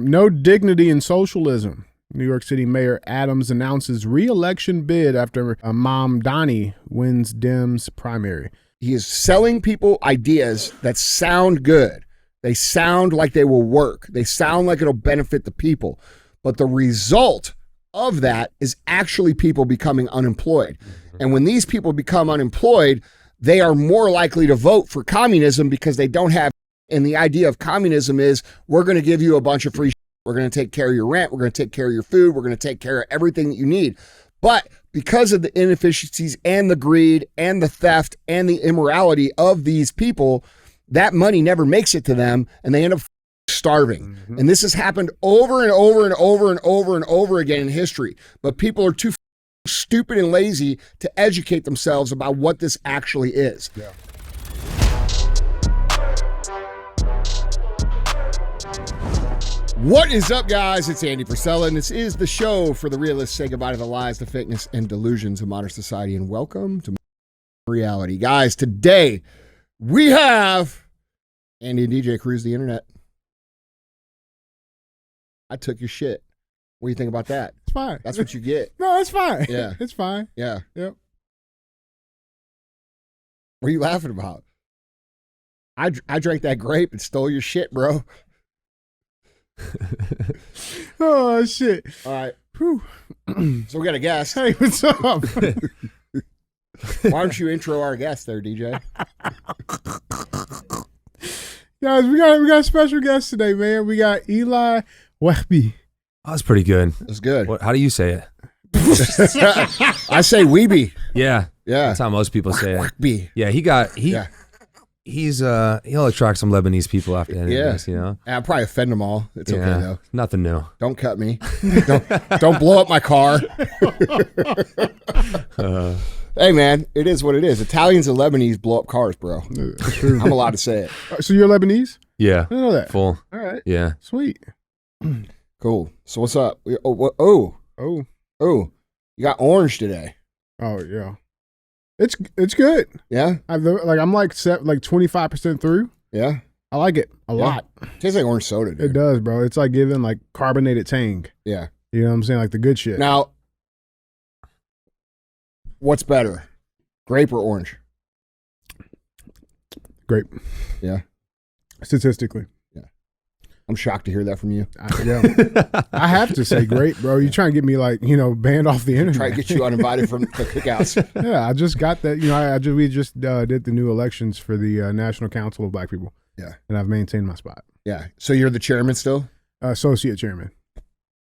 No dignity in socialism. New York City Mayor Adams announces re-election bid after Mamdani wins Dems primary. He is selling people ideas that sound good. They sound like they will work. They sound like it'll benefit the people. But the result of that is actually people becoming unemployed. And when these people become unemployed, they are more likely to vote for communism because they don't have. And the idea of communism is we're going to give you a bunch of free. We're going to take care of your rent. We're going to take care of your food. We're going to take care of everything that you need. But because of the inefficiencies and the greed and the theft and the immorality of these people, that money never makes it to them and they end up starving. Mm-hmm. And this has happened over and over and over and over and over again in history. But people are too stupid and lazy to educate themselves about what this actually is. Yeah. What is up, guys? It's Andy Frisella, and this is the show for the realists. Say goodbye to the lies, the fakeness, and delusions of modern society, and welcome to reality. Guys, today we have Andy and DJ cruise the internet. I took your shit. What do you think about that? It's fine. That's what you get. No, it's fine. Yeah. It's fine. Yeah. Yep. What are you laughing about? I drank that grape and stole your shit, bro. Oh, shit. All right. Whew. So we got a guest. Hey, what's up? Why don't you intro our guest there, DJ? Guys, we got a special guest today, man. We got Eli Wehbe. Oh, that's pretty good. That's good. How do you say it? I say Wehbe. Yeah. Yeah. That's how most people say it. Wehbe. Yeah, he'll attract some Lebanese people after that. Yeah. You know? I'll probably offend them all. It's okay though. Nothing new. Don't cut me. don't blow up my car. Hey man, it is what it is. Italians and Lebanese blow up cars, bro. I'm allowed to say it. So you're Lebanese? Yeah. I didn't know that. Full. All right. Yeah. Sweet. Cool. So what's up? Oh. You got orange today. Oh yeah. It's good. Yeah. I'm like 25% through. Yeah. I like it a lot. Tastes like orange soda, dude. It does, bro. It's like giving like carbonated tang. Yeah. You know what I'm saying? Like the good shit. Now, what's better, grape or orange? Grape. Yeah. Statistically. I'm shocked to hear that from you. I have to say grape, bro. You trying to get me banned off the internet. Try to get you uninvited from the cookouts. Yeah, I just got that. We just did the new elections for the National Council of Black People. Yeah. And I've maintained my spot. Yeah. So you're the chairman still? Associate chairman.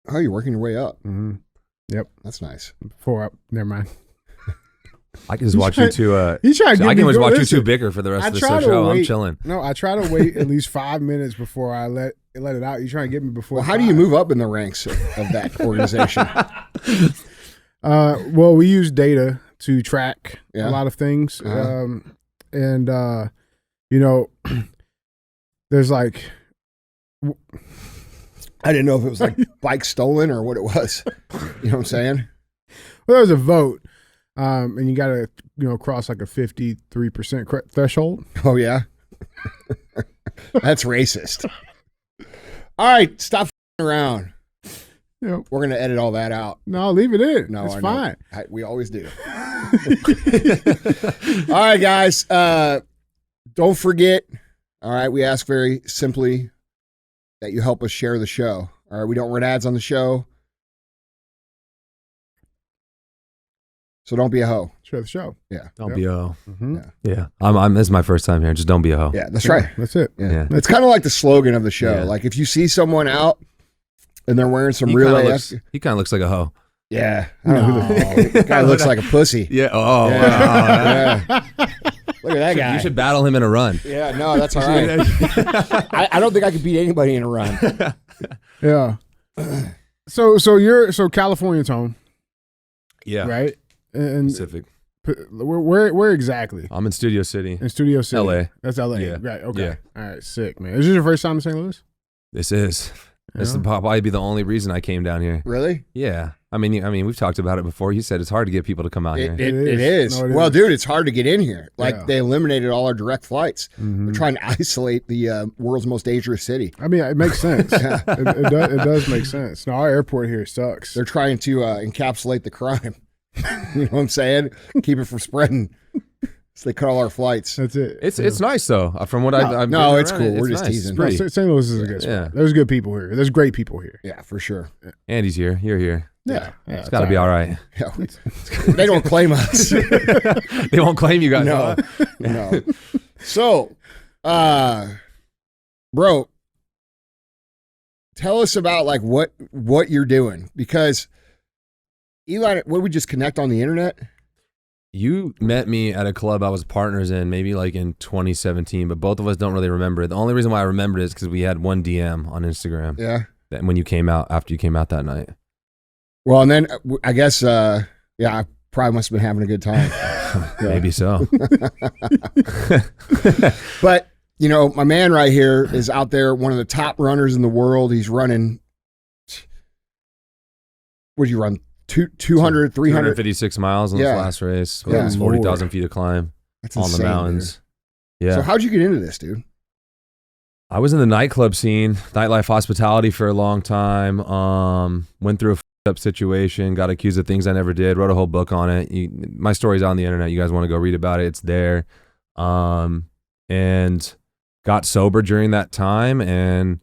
Oh, you're working your way up. Mm-hmm. Yep. That's nice. 4 up. Never mind. I can just watch you two. I can just watch you two bicker for the rest of the show. I'm chilling. No, I try to wait at least 5 minutes before I let it out. You trying to get me before? Well, how do you move up in the ranks of that organization? Well, we use data to track a lot of things, Uh-huh. There's like. I didn't know if it was like bike stolen or what it was. You know what I'm saying? Well, there was a vote. And you got to, cross like a 53% threshold. Oh, yeah? That's racist. All right, stop around. Yep. We're going to edit all that out. No, leave it in. No, it's I fine. We always do. All right, guys. Don't forget, all right, we ask very simply that you help us share the show. All right, we don't run ads on the show. So don't be a hoe. Share the show. Yeah. Don't be a hoe. Mm-hmm. Yeah. This is my first time here. Just don't be a hoe. Yeah, that's right. That's it. Yeah. It's kind of like the slogan of the show. Yeah. Like if you see someone out and they're wearing some He real kinda AF. he kind of looks like a hoe. Yeah. I don't know who the guy looks like a pussy. Yeah. Oh. Yeah. Look at that guy. You should battle him in a run. Yeah, no, that's all right. I don't think I could beat anybody in a run. Yeah. So California's home. Yeah. Right? And Pacific. Where exactly? I'm in Studio City. In Studio City. LA. That's LA. Yeah. Right. Okay. Yeah. All right. Sick, man. Is this your first time in St. Louis? This is. This would probably be the only reason I came down here. Really? Yeah. I mean, we've talked about it before. You said it's hard to get people to come out here. It is. No, well, dude, it's hard to get in here. Like, they eliminated all our direct flights. They're trying to isolate the world's most dangerous city. I mean, it makes sense. It does make sense. No, our airport here sucks. They're trying to encapsulate the crime. You know what I'm saying? Keep it from spreading. So they cut all our flights. That's it. It's nice though. From what I've no, it's cool. We're just teasing. No, St. Louis is a good spot. Yeah. There's good people here. There's great people here. Yeah, for sure. Andy's here. You're here. Yeah. It's got to be all right. Yeah. They don't claim us. They won't claim you guys. No. So, bro, tell us about like what you're doing, because Eli, what, we just connect on the internet? You met me at a club I was partners in, maybe like in 2017, but both of us don't really remember it. The only reason why I remembered it is because we had one DM on Instagram. Yeah. When you came out, after you came out that night. Well, and then I guess, I probably must have been having a good time. Maybe so. But, you know, my man right here is out there, one of the top runners in the world. He's running, what'd you run? 200, 300, 256 miles in this last race. It was 40,000 feet of climb. That's on insane, the mountains. Dude. Yeah. So how'd you get into this, dude? I was in the nightclub scene, nightlife hospitality for a long time. Went through a up situation, got accused of things I never did, wrote a whole book on it. My story's on the internet. You guys want to go read about it? It's there. And got sober during that time, and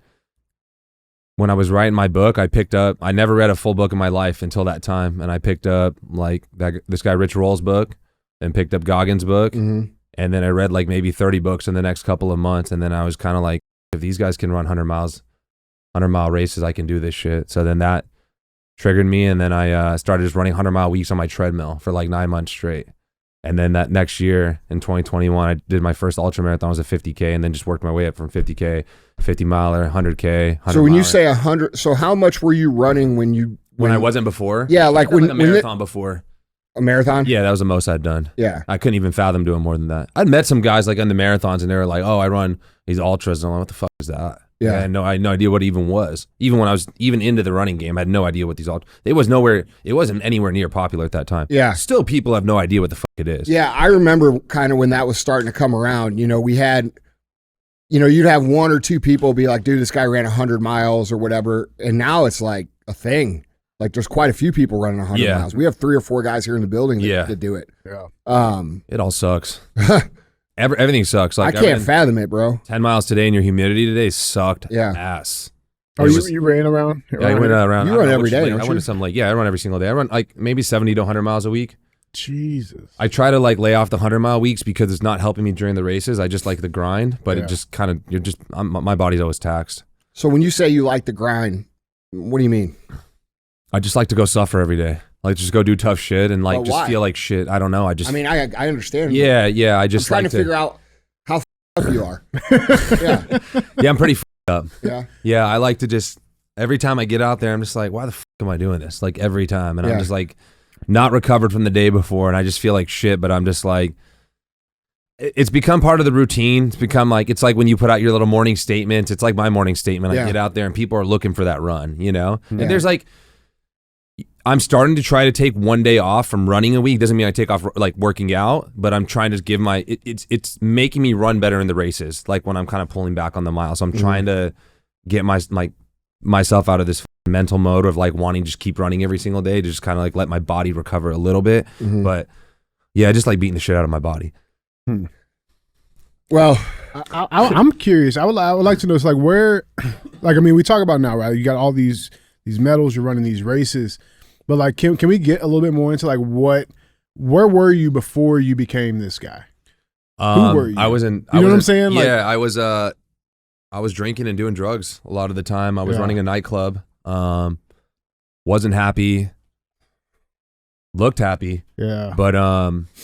when I was writing my book, I never read a full book in my life until that time. And I picked up like this guy, Rich Roll's book, and picked up Goggins' book. And then I read like maybe 30 books in the next couple of months. And then I was kind of like, if these guys can run 100-mile races, I can do this shit. So then that triggered me. And then I started just running 100-mile weeks on my treadmill for like 9 months straight. And then that next year in 2021, I did my first ultra marathon. It was a 50K, and then just worked my way up from 50K, 50 miler, 100K. So when you say 100, so how much were you running when I wasn't before? Yeah, like when a marathon before. A marathon? Yeah, that was the most I'd done. Yeah. I couldn't even fathom doing more than that. I'd met some guys like on the marathons, and they were like, "Oh, I run these ultras." And I'm like, "What the fuck is that?" Yeah. I had no idea what it even was. Even when I was even into the running game, I had no idea what these ultras. It wasn't anywhere near popular at that time. Yeah. Still, people have no idea what the fuck it is. Yeah, I remember kind of when that was starting to come around. You know, we had, you know, you'd have one or two people be like, "Dude, this guy ran 100 miles or whatever," and now it's like a thing. Like there's quite a few people running 100 miles. We have 3 or 4 guys here in the building that do it. Yeah. It all sucks. Everything sucks. Like I can't fathom it, bro. 10 miles today and your humidity today sucked ass. Oh, you ran around? Yeah, I went around. You run every day, don't I went to some I run every single day. I run like maybe 70 to 100 miles a week. Jesus. I try to like lay off the 100-mile weeks because it's not helping me during the races. I just like the grind, but it just kind of, my body's always taxed. So when you say you like the grind, what do you mean? I just like to go suffer every day. Like just go do tough shit and like just feel like shit. I don't know. I mean, I understand. Yeah. I just I'm trying to figure out how up you are. Yeah, I'm pretty up. Yeah. I like to just every time I get out there, I'm just like, why the am I doing this? Like every time, and I'm just like not recovered from the day before, and I just feel like shit. But I'm just like, it's become part of the routine. It's become like it's like when you put out your little morning statements. It's like my morning statement. I get out there, and people are looking for that run. You know, and there's like. I'm starting to try to take one day off from running a week. Doesn't mean I take off like working out, but I'm trying to give it's making me run better in the races. Like when I'm kind of pulling back on the mile. So I'm trying to get myself out of this mental mode of like wanting to just keep running every single day to just kind of like let my body recover a little bit. But yeah, I just like beating the shit out of my body. Well, I'm curious. I would like to know, it's like where, like, I mean, we talk about now, right? You got all these medals, you're running these races. But like, can we get a little bit more into like where were you before you became this guy? Who were you? I was in. You know what I'm saying? Yeah, I was drinking and doing drugs a lot of the time. I was running a nightclub. Wasn't happy. Looked happy. Yeah. But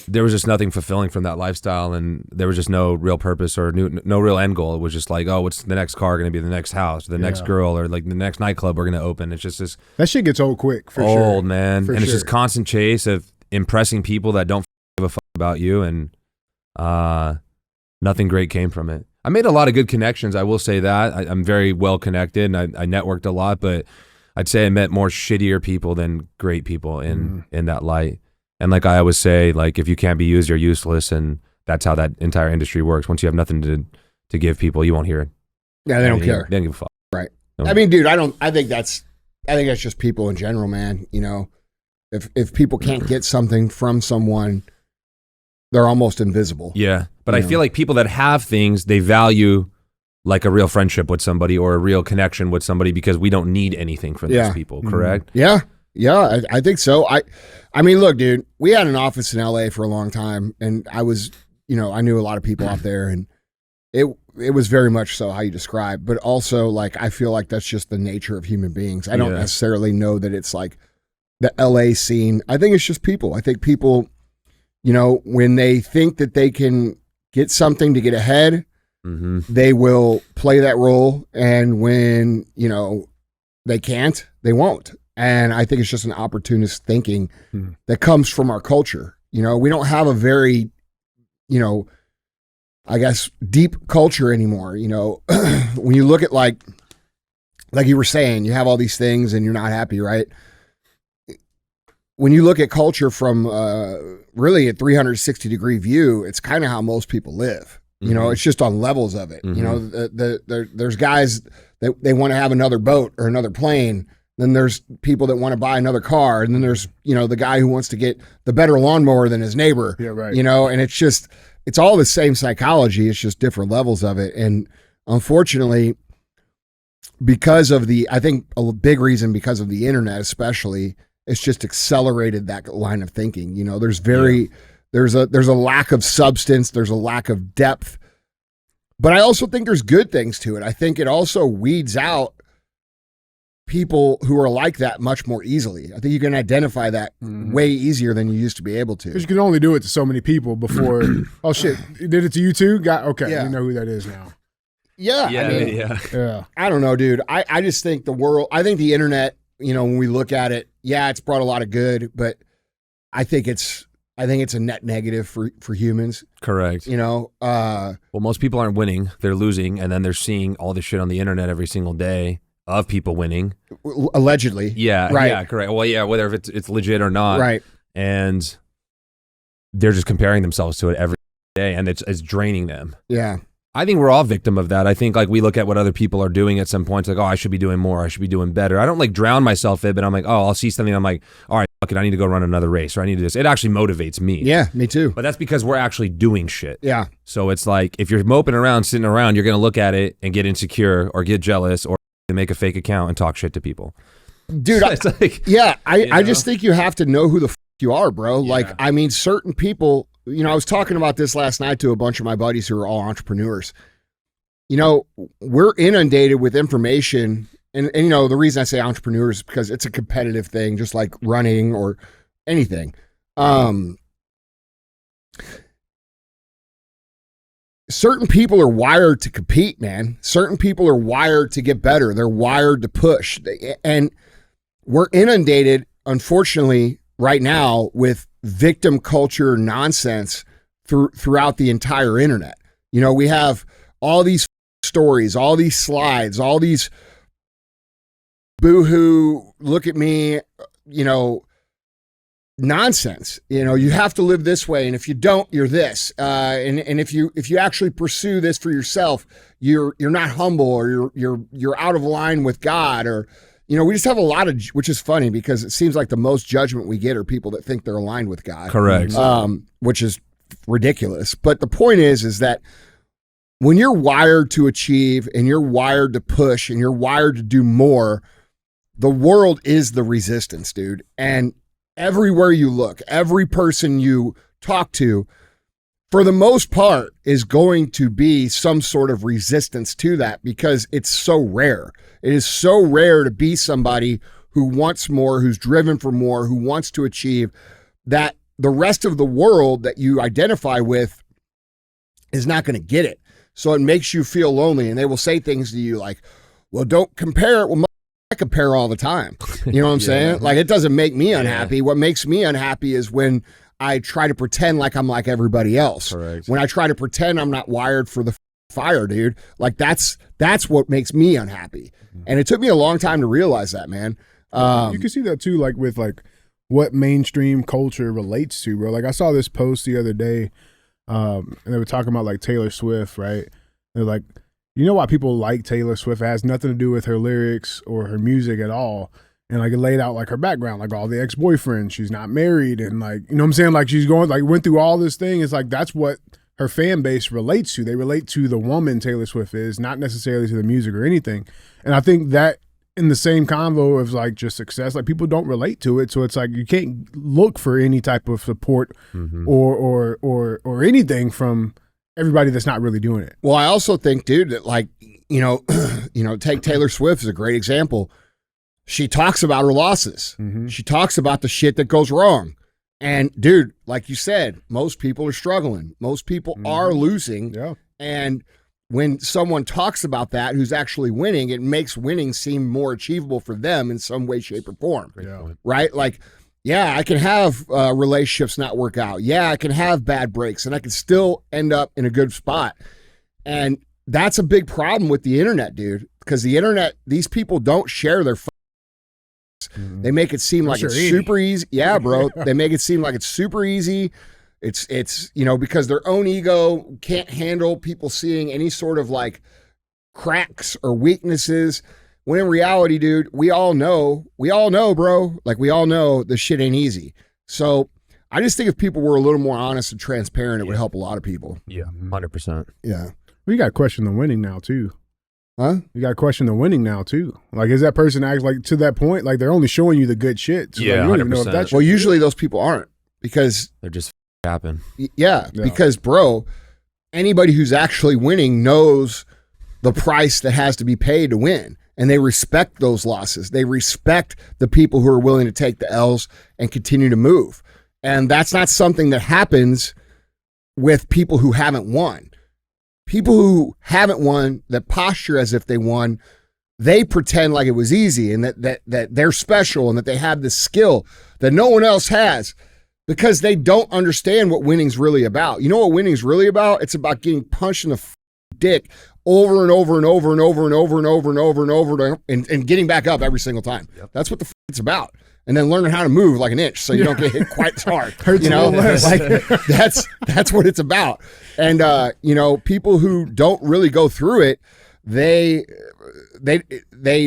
there was just nothing fulfilling from that lifestyle, and there was just no real purpose or no real end goal. It was just like, oh, what's the next car going to be? The next house, the next girl, or like the next nightclub we're going to open. It's just this. That shit gets old quick. For sure. Old, man. And it's just constant chase of impressing people that don't give a fuck about you, and nothing great came from it. I made a lot of good connections. I will say that. I'm very well connected, and I networked a lot, but I'd say I met more shittier people than great people in that light. And like I always say, like if you can't be used, you're useless, and that's how that entire industry works. Once you have nothing to give people, you won't hear it. Yeah, they don't care. They don't give a fuck. Right. I mean, dude, I think that's just people in general, man. You know, if people can't get something from someone, they're almost invisible. Yeah. But I feel like people that have things, they value like a real friendship with somebody or a real connection with somebody because we don't need anything from those people, correct? Yeah. Yeah, I think so. I mean, look, dude, we had an office in LA for a long time, and I was, I knew a lot of people out there, and it was very much so how you describe, but also like I feel like that's just the nature of human beings. I don't necessarily know that it's like the LA scene. I think it's just people. I think people, when they think that they can get something to get ahead, they will play that role, and when they can't, they won't. And I think it's just an opportunist thinking that comes from our culture. We don't have a very, I guess, deep culture anymore. When you look at like you were saying, you have all these things and you're not happy, right? When you look at culture from really a 360-degree view, it's kind of how most people live. It's just on levels of it. There's guys that they want to have another boat or another plane. Then there's people that want to buy another car. And then there's, the guy who wants to get the better lawnmower than his neighbor. Yeah, right. And it's all the same psychology. It's just different levels of it. And unfortunately, because of I think a big reason because of the internet, especially, it's just accelerated that line of thinking. There's a lack of substance. There's a lack of depth, but I also think there's good things to it. I think it also weeds out people who are like that much more easily. I think you can identify that way easier than you used to be able to. Because you can only do it to so many people before. Oh shit, did it to you too? Okay, we know who that is now. Yeah, yeah. I don't know, dude. I just think I think the internet, when we look at it, it's brought a lot of good, but I think it's a net negative for humans. Correct. Well, most people aren't winning; they're losing, and then they're seeing all this shit on the internet every single day of people winning, allegedly. Yeah, right. Yeah, correct. Well, yeah, whether if it's legit or not, right? And they're just comparing themselves to it every day, and it's draining them. Yeah. I think we're all victim of that. I think like we look at what other people are doing at some points, like, oh, I should be doing more. I should be doing better. I don't like drown myself in it, but I'm like, oh, I'll see something. I'm like, all right, fuck it. I need to go run another race, or I need to do this. It actually motivates me. Yeah, me too. But that's because we're actually doing shit. Yeah. So it's like, if you're moping around, sitting around, you're going to look at it and get insecure or get jealous or make a fake account and talk shit to people. Dude, I just think you have to know who the fuck you are, bro. Yeah. Like, I mean, certain people, I was talking about this last night to a bunch of my buddies who are all entrepreneurs. We're inundated with information. And the reason I say entrepreneurs is because it's a competitive thing, just like running or anything. Certain people are wired to compete, man. Certain people are wired to get better. They're wired to push. And we're inundated, unfortunately, right now with victim culture nonsense throughout the entire internet. We have all these stories, all these slides, all these boohoo, look at me, nonsense. You have to live this way, and if you don't, you're this. And if you actually pursue this for yourself, you're not humble, or you're out of line with God, or we just have a lot of, which is funny because it seems like the most judgment we get are people that think they're aligned with God. Correct. Which is ridiculous. But the point is that when you're wired to achieve and you're wired to push and you're wired to do more, the world is the resistance, dude. And everywhere you look, every person you talk to, for the most part, is going to be some sort of resistance to that because it's so rare. It is so rare to be somebody who wants more, who's driven for more, who wants to achieve, that the rest of the world that you identify with is not going to get it. So it makes you feel lonely, and they will say things to you like, well, don't compare. Well, I compare all the time. You know what I'm saying? Like, it doesn't make me unhappy. Yeah. What makes me unhappy is when I try to pretend like I'm like everybody else. Correct. When I try to pretend I'm not wired for the fire, dude. Like that's what makes me unhappy. And it took me a long time to realize that, man. You can see that too, like with like what mainstream culture relates to, bro. Like I saw this post the other day, and they were talking about like Taylor Swift, right? They're like, you know why people like Taylor Swift? It has nothing to do with her lyrics or her music at all. And like it laid out like her background, like all the ex-boyfriends, she's not married, and like, you know what I'm saying? Like she's going, like went through all this thing. It's like that's what her fan base relates to. They relate to the woman Taylor Swift is, not necessarily to the music or anything. And I think that in the same convo of like just success, like people don't relate to it. So it's like you can't look for any type of support or anything from everybody that's not really doing it. Well, I also think, dude, that like, take Taylor Swift as a great example. She talks about her losses. She talks about the shit that goes wrong. And dude, like you said, most people are struggling. Most people are losing. Yeah. And when someone talks about that who's actually winning, it makes winning seem more achievable for them in some way, shape, or form. Yeah. Right? Like, yeah, I can have relationships not work out. Yeah, I can have bad breaks, and I can still end up in a good spot. And that's a big problem with the internet, dude, because the internet, these people don't share their They make it seem like it's super easy. Yeah, bro. They make it seem like it's super easy. It's because their own ego can't handle people seeing any sort of like cracks or weaknesses. When in reality, dude, we all know, bro. Like we all know this shit ain't easy. So I just think if people were a little more honest and transparent, it would help a lot of people. Yeah, 100%. Yeah. Well, you got to question the winning now too. Huh? You got to question the winning now too. Like, is that person act like to that point? Like they're only showing you the good shit. So Yeah, like, you don't even know if 100%. that's Well, usually those people aren't because They're just capping. Yeah, because bro, anybody who's actually winning knows the price that has to be paid to win. And they respect those losses. They respect the people who are willing to take the L's and continue to move. And that's not something that happens with people who haven't won. People who haven't won, that posture as if they won, they pretend like it was easy and that they're special and that they have this skill that no one else has because they don't understand what winning's really about. You know what winning's really about? It's about getting punched in the dick over and over and over and over and over and over and over and over and getting back up every single time. Yep. That's what the it's about. And then learning how to move like an inch so you don't get hit quite as hard. Hurts a little less. Like that's what it's about. And people who don't really go through it, they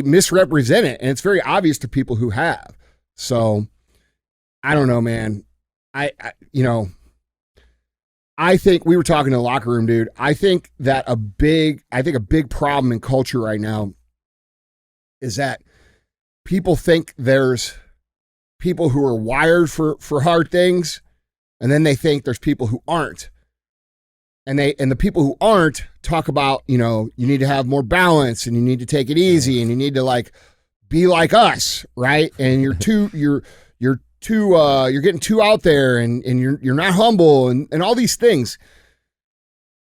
misrepresent it, and it's very obvious to people who have. So I don't know, man. I think we were talking in the locker room, dude. I think a big problem in culture right now is that people think there's people who are wired for hard things, and then they think there's people who aren't. And the people who aren't talk about, you need to have more balance and you need to take it easy and you need to like be like us, right? And you're getting too out there and you're not humble and all these things.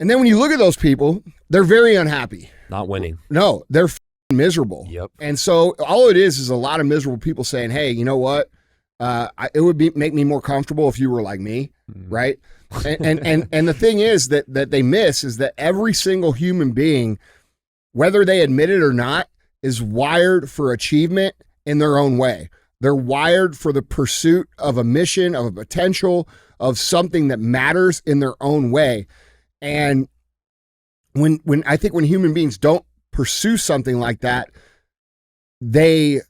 And then when you look at those people, they're very unhappy. Not winning. No, they're miserable. Yep. And so all it is a lot of miserable people saying, hey, you know what? It would make me more comfortable if you were like me, right? And the thing is that they miss is that every single human being, whether they admit it or not, is wired for achievement in their own way. They're wired for the pursuit of a mission, of a potential, of something that matters in their own way. And when I think when human beings don't pursue something like that, they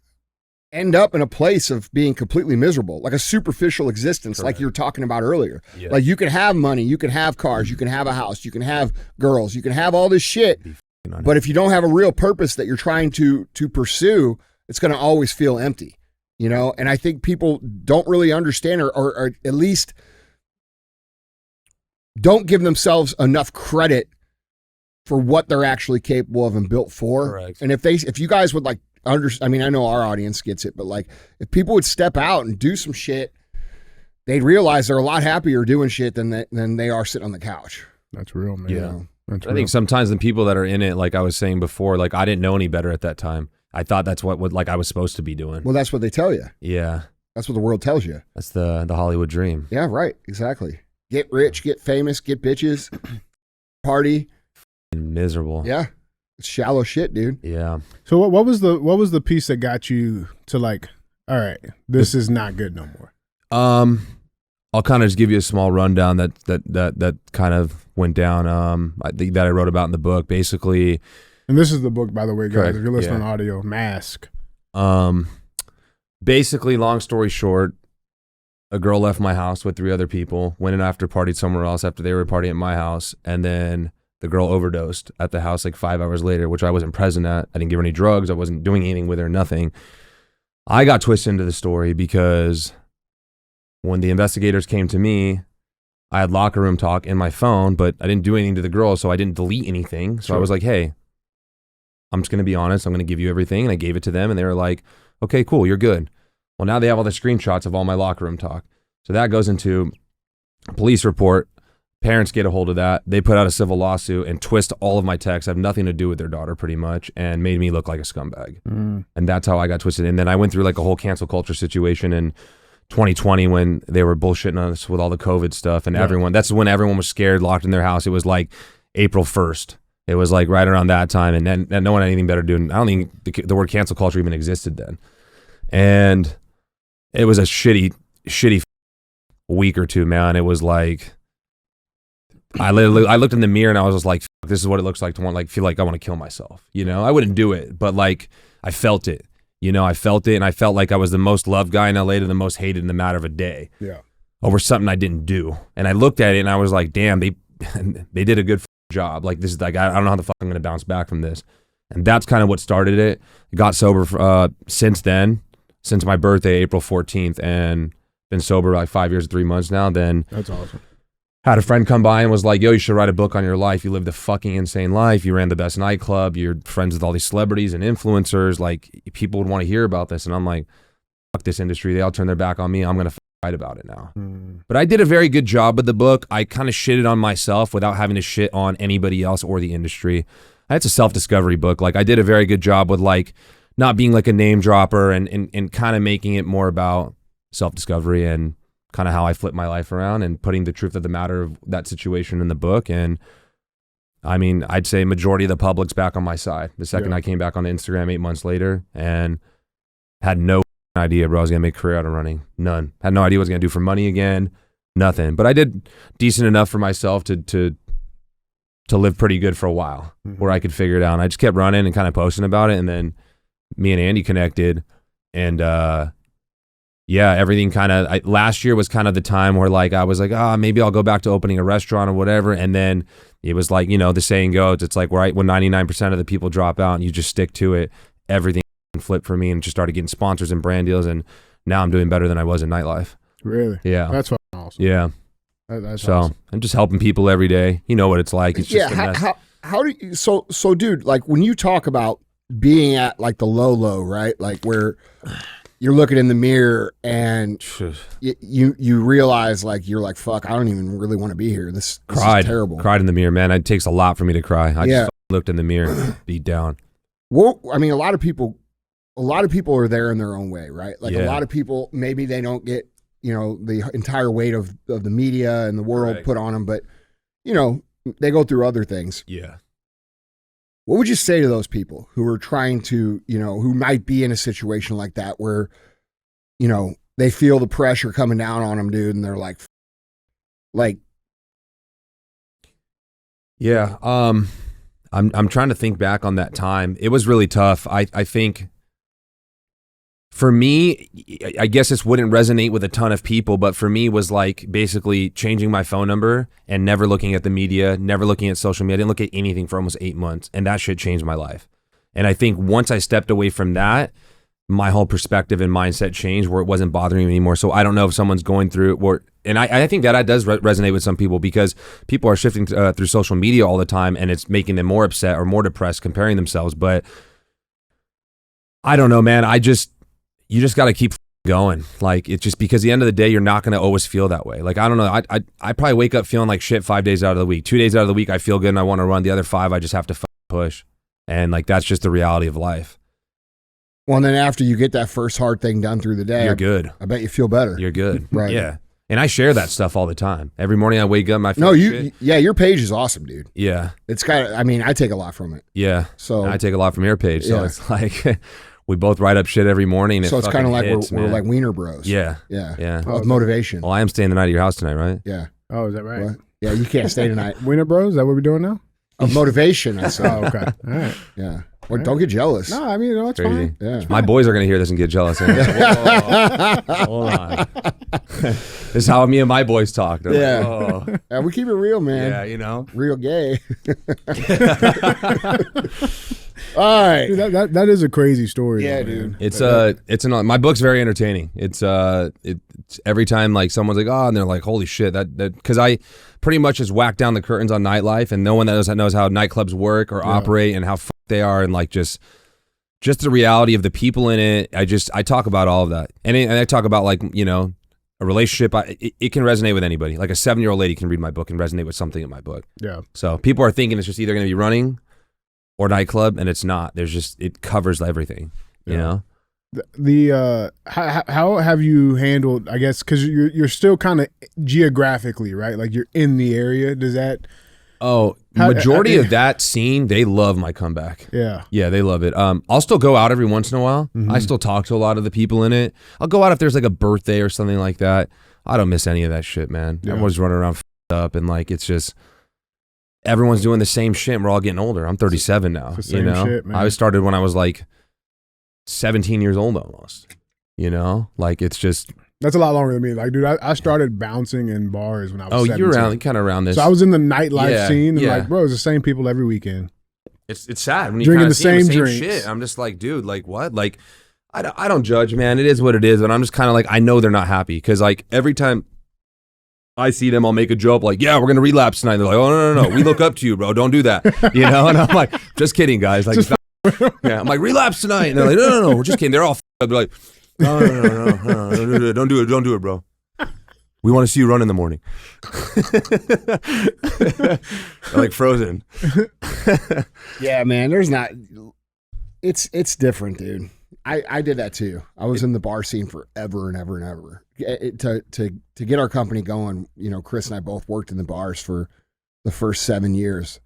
end up in a place of being completely miserable, like a superficial existence. Correct. Like you were talking about earlier. Yeah. Like you can have money, you can have cars, you can have a house, you can have girls, you can have all this shit. But if you don't have a real purpose that you're trying to pursue, it's going to always feel empty, And I think people don't really understand or at least don't give themselves enough credit for what they're actually capable of and built for. Correct. And if you guys would like I know our audience gets it, but like if people would step out and do some shit, they'd realize they're a lot happier doing shit than they are sitting on the couch. That's real, man. Yeah. That's I think sometimes the people that are in it, like I was saying before, like I didn't know any better at that time. I thought that's what like I was supposed to be doing. Well, that's what they tell you. Yeah. That's what the world tells you. That's the Hollywood dream. Yeah, right. Exactly. Get rich, get famous, get bitches, party. miserable. Yeah. It's shallow shit, dude. Yeah. So what was the piece that got you to like, all right, this is not good no more? I'll kind of just give you a small rundown that kind of went down. That I wrote about in the book, basically. And this is the book, by the way, guys. Correct. If you're listening Yeah. on audio, Mask. Basically, long story short, a girl left my house with 3 other people, went and after partied somewhere else after they were partying at my house, and then the girl overdosed at the house like 5 hours later, which I wasn't present at. I didn't give her any drugs. I wasn't doing anything with her, nothing. I got twisted into the story because when the investigators came to me, I had locker room talk in my phone, but I didn't do anything to the girl, so I didn't delete anything. So I was like, hey, I'm just going to be honest. I'm going to give you everything. And I gave it to them, and they were like, okay, cool, you're good. Well, now they have all the screenshots of all my locker room talk. So that goes into a police report. Parents get a hold of that. They put out a civil lawsuit and twist all of my texts. Have nothing to do with their daughter pretty much, and made me look like a scumbag. And that's how I got twisted. And then I went through like a whole cancel culture situation in 2020 when they were bullshitting us with all the COVID stuff. And that's when everyone was scared, locked in their house. It was like April 1st. It was like right around that time. And then no one had anything better to do. And I don't think the word cancel culture even existed then. And it was a shitty week or two, man. It was like, I looked in the mirror and I was just like, this is what it looks like to feel like I want to kill myself. You know, I wouldn't do it, but like I felt it. You know, I felt it, and I felt like I was the most loved guy in LA to the most hated in the matter of a day. Yeah. Over something I didn't do. And I looked at it and I was like, damn, they did a good job. Like, this is like, I don't know how the fuck I'm going to bounce back from this. And that's kind of what started it. I got sober since then, since my birthday, April 14th, and been sober like 5 years and 3 months now. Then That's awesome. had a friend come by and was like, yo, you should write a book on your life. You lived a fucking insane life. You ran the best nightclub. You're friends with all these celebrities and influencers. Like, people would want to hear about this. And I'm like, fuck this industry. They all turn their back on me. I'm going to fight about it now. But I did a very good job with the book. I kind of shitted on myself without having to shit on anybody else or the industry. It's a self-discovery book. Like, I did a very good job with like not being like a name dropper and kind of making it more about self-discovery and kind of how I flipped my life around and putting the truth of the matter of that situation in the book. And I mean, I'd say majority of the public's back on my side. The second I came back on Instagram 8 months later and had no idea, bro, I was going to make a career out of running. None. Had no idea what I was going to do for money again. Nothing. But I did decent enough for myself to live pretty good for a while where I could figure it out. And I just kept running and kind of posting about it. And then me and Andy connected, and yeah, everything kind of, last year was kind of the time where like, I was like, maybe I'll go back to opening a restaurant or whatever. And then it was like, you know, the saying goes, it's like, right, when 99% of the people drop out and you just stick to it, everything flipped for me and just started getting sponsors and brand deals. And now I'm doing better than I was in nightlife. Really? Yeah. That's fucking awesome. Yeah. That's so awesome. I'm just helping people every day. You know what it's like. It's just a mess. How do you, so dude, like when you talk about being at like the low, right? Like where you're looking in the mirror and you realize like, you're like, fuck, I don't even really want to be here. This is terrible. Cried in the mirror, man. It takes a lot for me to cry. I just looked in the mirror, beat down. Well, I mean, a lot of people are there in their own way, right? Like a lot of people, maybe they don't get, you know, the entire weight of the media and the world put on them, but you know, they go through other things. Yeah. What would you say to those people who are trying to, you know, who might be in a situation like that where, you know, they feel the pressure coming down on them, dude, and they're like, yeah. I'm trying to think back on that time. It was really tough. I think for me, I guess this wouldn't resonate with a ton of people, but for me was like basically changing my phone number and never looking at the media, never looking at social media. I didn't look at anything for almost 8 months, and that shit changed my life. And I think once I stepped away from that, my whole perspective and mindset changed where it wasn't bothering me anymore. So I don't know if someone's going through it, and I think that does resonate with some people because people are shifting through social media all the time, and it's making them more upset or more depressed, comparing themselves. But I don't know, man. You just got to keep going. Like, it's just because at the end of the day, you're not going to always feel that way. Like, I don't know. I probably wake up feeling like shit 5 days out of the week. 2 days out of the week, I feel good and I want to run. The other 5, I just have to push. And like, that's just the reality of life. Well, and then after you get that first hard thing done through the day, you're good. I bet you feel better. You're good. Right. Yeah. And I share that stuff all the time. Every morning I wake up, my your page is awesome, dude. Yeah. It's I take a lot from it. Yeah. So I take a lot from your page. So it's like we both write up shit every morning. So it's kind of like we're like wiener bros. Yeah. Yeah. Yeah. Of motivation. Well, I am staying the night at your house tonight, right? Yeah. Oh, is that right? What? Yeah, you can't stay tonight. Wiener Bros, is that what we're doing now? Of motivation, I said. Oh, okay. All right. Yeah. Well, don't get jealous. No, I mean, it's Crazy. fine. Yeah. My boys are going to hear this and get jealous. Hold on. This is how me and my boys talk. They're like, Yeah, we keep it real, man. Yeah, you know. Real gay. All right. Dude, that is a crazy story. Yeah, though, dude. It's my book's very entertaining. It's every time like someone's like, oh, and they're like, holy shit, that because I pretty much just whack down the curtains on nightlife, and no one that knows how nightclubs work or operate and how they are, and like just the reality of the people in it. I talk about all of that, and I talk about like, you know, a relationship. It can resonate with anybody. Like a 7-year-old lady can read my book and resonate with something in my book. Yeah. So people are thinking it's just either going to be running or nightclub, and it's not. It covers everything. You know. How have you handled, I guess, because you're still kind of geographically, right? Like you're in the area. Does that? Oh, majority of that scene, they love my comeback. Yeah. Yeah, they love it. I'll still go out every once in a while. I still talk to a lot of the people in it. I'll go out if there's like a birthday or something like that. I don't miss any of that shit, man. Yeah. Everyone's running around up, and like it's just everyone's doing the same shit. And we're all getting older. I'm 37 now. It's the same shit, man. I started when I was like 17 years old almost. You know, like it's just. That's a lot longer than me. Like, dude, I started bouncing in bars when I was 17. You're kind of around this. So I was in the nightlife scene, and like, bro, it's the same people every weekend. It's sad when you drinking kinda the see same the drinks. shit. I'm just like, dude, like what? Like, I don't judge, man. It is what it is, but I'm just kind of like, I know they're not happy because like every time I see them, I'll make a joke like, yeah, we're gonna relapse tonight. They're like, oh no, we look up to you, bro. Don't do that, you know? And I'm like, just kidding, guys. Like, yeah, I'm like, relapse tonight, and they're like, no, we're just kidding. They're all up. They're like, no, don't do it, bro. We want to see you run in the morning. Like Frozen. Yeah, man. There's not. It's different, dude. I did that too. I was in the bar scene forever and ever and ever. To get our company going, you know, Chris and I both worked in the bars for the first 7 years,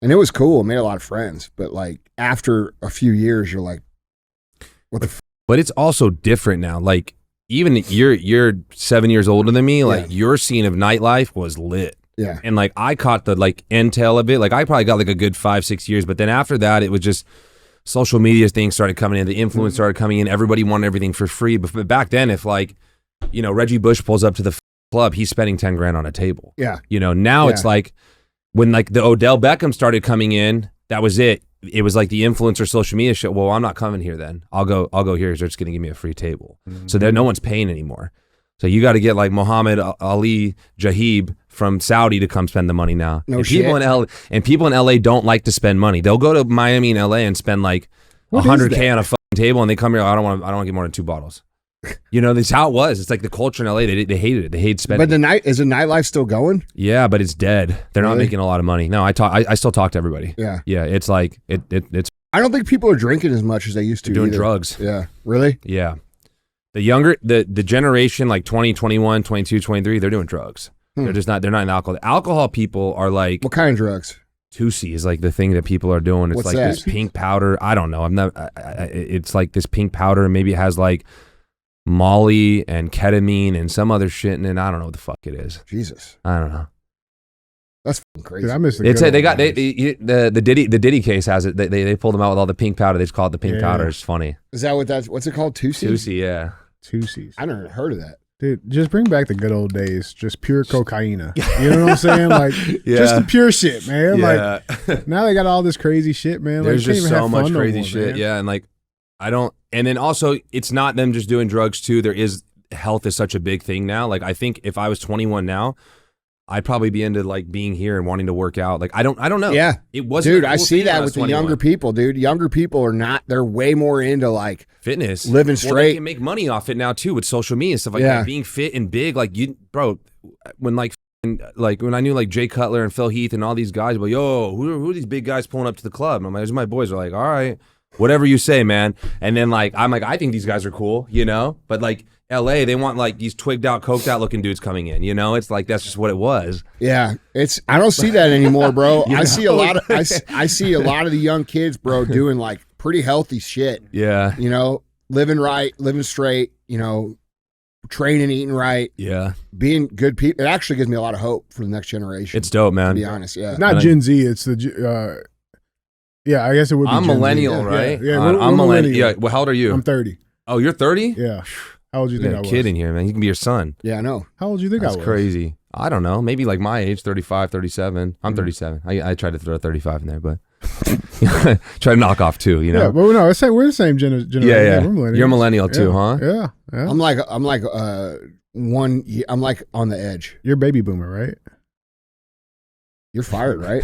and it was cool. I made a lot of friends, but like after a few years, you're like, what the? But it's also different now. Like. Even you're 7 years older than me. Like your scene of nightlife was lit. Yeah. And like I caught the like intel of it. Like I probably got like a good 5-6 years. But then after that, it was just social media things started coming in. The influence started coming in. Everybody wanted everything for free. But back then, if like, you know, Reggie Bush pulls up to the club, he's spending 10 grand on a table. Yeah. You know, now it's like when like the Odell Beckham started coming in, that was it. It was like the influencer social media shit. Well, I'm not coming here then. I'll go here. They're just going to give me a free table. So then no one's paying anymore. So you got to get like Muhammad Ali Jahib from Saudi to come spend the money now. No and shit. People in LA don't like to spend money. They'll go to Miami and LA and spend like $100K on a fucking table, and they come here. I don't want to get more than 2 bottles. You know, that's how it was. It's like the culture in LA. They hated it. They hate spending. But is the nightlife still going? Yeah, but it's dead. They're not making a lot of money. No, I still talk to everybody. Yeah. Yeah. It's like it's. I don't think people are drinking as much as they used to. Doing either. drugs. Yeah. Really? Yeah. The younger the generation like 20, 21, 22, 23, they're doing drugs. They're just not. They're not in alcohol. The alcohol people are like. What kind of drugs? 2C is like the thing that people are doing. It's What's like that? this pink powder. I don't know. It's like this pink powder, and maybe it has like Molly and ketamine and some other shit in it. I don't know what the fuck it is. Jesus. I don't know. That's fucking crazy. Dude, I miss the It's good they got old days. the Diddy case has it. They pulled them out with all the pink powder. They just call it the pink powder. It's funny. Is that what's it called? 2C? 2C, yeah. 2Cs. I never heard of that. Dude, just bring back the good old days. Just pure cocaine. You know what I'm saying? Like, just the pure shit, man. Yeah. Like, now they got all this crazy shit, man. There's like, just so much crazy shit. Yeah, and like, and then also, it's not them just doing drugs too. Health is such a big thing now. Like, I think if I was 21 now, I'd probably be into like being here and wanting to work out. Like, I don't know. Yeah. It wasn't. Dude, a cool I see thing when that was with the 21. younger people, dude. Younger people are not, they're way more into like Fitness, living Well, straight. they can make money off it now too with social media and stuff like Yeah. that. Being fit and big, like bro, when when I knew like Jay Cutler and Phil Heath and all these guys, but yo, who are these big guys pulling up to the club? And I'm like, these are my boys. Are like, all right, whatever you say, man. And then like I'm like, I think these guys are cool, you know. But like LA, they want like these twigged out, coked out looking dudes coming in. You know, it's like that's just what it was. Yeah, I don't see that anymore, bro. I see a lot of I see a lot of the young kids, bro, doing like pretty healthy shit. Yeah, you know, living right, living straight. You know, training, eating right. Yeah, being good people. It actually gives me a lot of hope for the next generation. It's dope, man. To be honest, yeah. It's not Gen Z. It's the. Yeah, I guess it would be. I'm Gen millennial, Z. right? Yeah, I'm millennial. Yeah. Well, how old are you? I'm 30. Oh, you're 30? Yeah. How old do you think I was? Kid in here, man. He can be your son. Yeah, I know. How old do you think I was? That's crazy. I don't know. Maybe like my age, 35, 37. I'm 37. I tried to throw 35 in there, but try to knock off 2, you know? Yeah, but no, we're the same generation. Yeah. We're millennials. You're millennial too, huh? Yeah. I'm like I'm like on the edge. You're baby boomer, right? You're fired, right?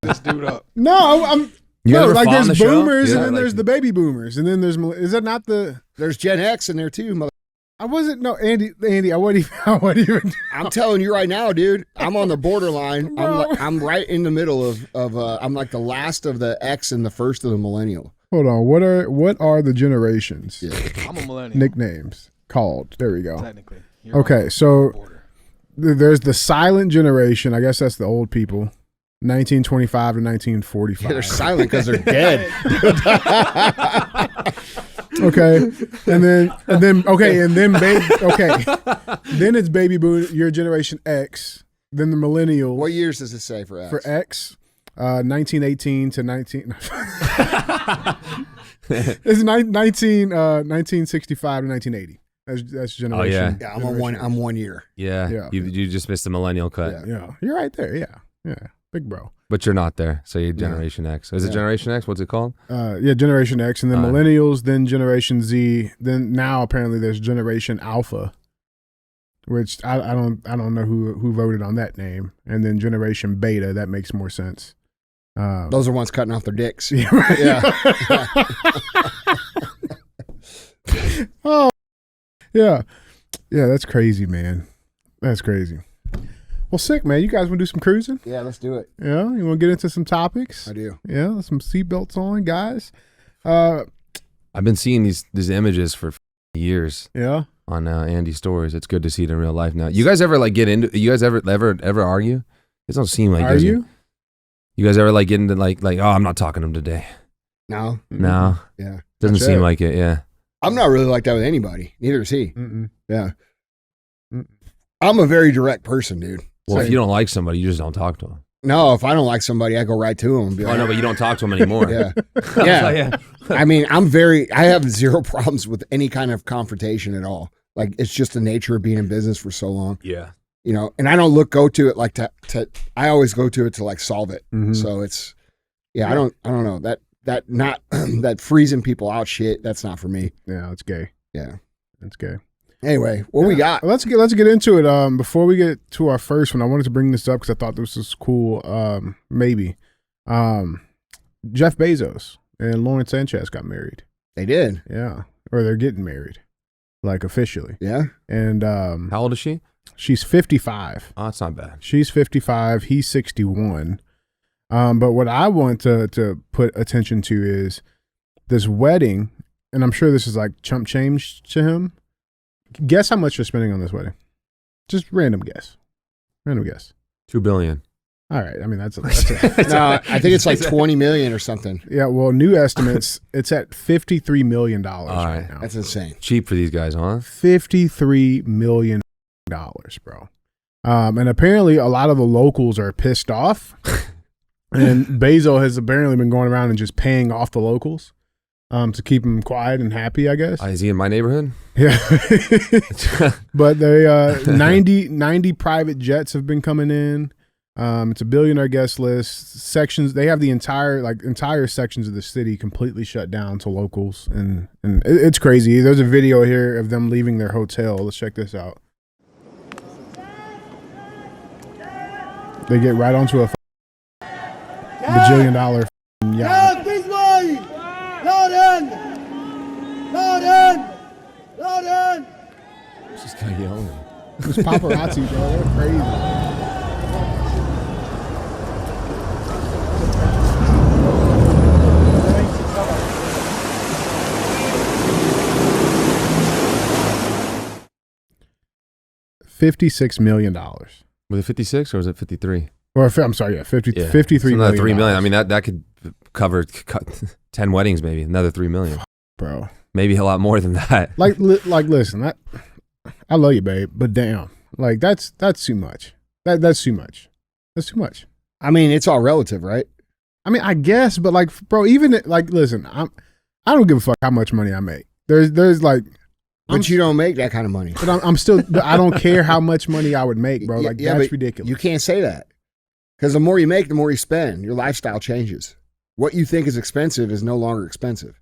This dude up. No, I'm. You No, ever like fought on there's the show? boomers Yeah, and then like- there's the baby boomers and then there's is that not the? There's Gen X in there too, mother. I wasn't Andy. I wasn't even. I'm telling you right now, dude. I'm on the borderline. Bro. I'm right in the middle of I'm like the last of the X and the first of the millennial. Hold on. What are the generations? Yeah. I'm a millennial. Nicknames called. There we go. Technically. You're Okay, on the so border. there's the silent generation. I guess that's the old people. 1925 to 1945. They're silent because they're dead. Okay, and then then it's baby boom. Your generation X. Then the millennials. What years does it say for X? For X, 1918 to 19. It's 1965 to 1980. That's generation. Yeah, I'm 1 year. Yeah. Yeah. You just missed the millennial cut. Yeah, you're right there. Yeah, big bro. But you're not there. So you're Generation X. Is it Generation X? What's it called? Generation X, and then millennials, then Generation Z, then now apparently there's Generation Alpha, which I don't know who voted on that name, and then Generation Beta. That makes more sense. Those are ones cutting off their dicks. Yeah. Right. Yeah. Oh, yeah. That's crazy, man. That's crazy. Well, sick, man. You guys want to do some cruising? Yeah, let's do it. Yeah. You want to get into some topics? I do. Yeah. Some seatbelts on, guys. I've been seeing these images for years. Yeah. On Andy's stories. It's good to see it in real life now. You guys ever like get into? You guys ever argue? It don't seem like. Are you? You guys ever like get into like oh, I'm not talking to him today. No. No. Yeah. Doesn't That's seem it. like it. Yeah. I'm not really like that with anybody. Neither is he. Mm-mm. Yeah. I'm a very direct person, dude. Well, So- if you don't like somebody, you just don't talk to them. No, if I don't like somebody, I go right to him and be Oh like, no, but you don't talk to them anymore. yeah. Yeah. I mean, I have zero problems with any kind of confrontation at all. Like, it's just the nature of being in business for so long, Yeah. you know, and I don't go to it like to I always go to it to like solve it. Mhm. So it's, I don't know that not that freezing people out shit. That's not for me. Yeah, that's gay. Yeah. That's gay. Anyway, what we got? Let's get into it. Before we get to our first one, I wanted to bring this up because I thought this was cool. Maybe Jeff Bezos and Lauren Sanchez got married. They did. Yeah, or they're getting married, like officially. Yeah. And How old is she? she's 55. Oh, it's not bad. She's 55. He's 61. But what I want to put attention to is this wedding, and I'm sure this is like chump change to him. Guess how much you're spending on this wedding? Just random guess. Random guess. $2 billion. All right. I mean, that's a No, I think it's like 20 million or something. yeah. Well, new estimates, it's at $53 million right right. now. That's insane. Cheap for these guys, huh? $53 million, bro. And apparently a lot of the locals are pissed off. And Bezos has apparently been going around and just paying off the locals to keep them quiet and happy, I guess. Is he in my neighborhood? Yeah. But they 90 private jets have been coming in. It's a billionaire guest list. Sections, they have the entire sections of the city completely shut down to locals, and it's crazy. There's a video here of them leaving their hotel. Let's check this out. They get right onto a bajillion-dollar yacht. This way! Loading! Loading! Loading! Just kind of yelling. It's paparazzi, bro. They're crazy. $56 million. Was it 56 or was it 53? Or I'm sorry, yeah, 53 It's another million. $3 million. I mean, that could cover 10 weddings, maybe another $3 million, bro. maybe a lot more than that. Like, listen, I love you, babe, but damn, like that's too much. That's too much. That's too much. I mean, it's all relative, right? I mean, I guess, but like, bro, even like, listen, I don't give a fuck how much money I make. There's like, But you don't make that kind of money. but I'm still, I don't care how much money I would make, bro. Like, that's but ridiculous. You can't say that because the more you make, the more you spend. Your lifestyle changes. What you think is expensive is no longer expensive.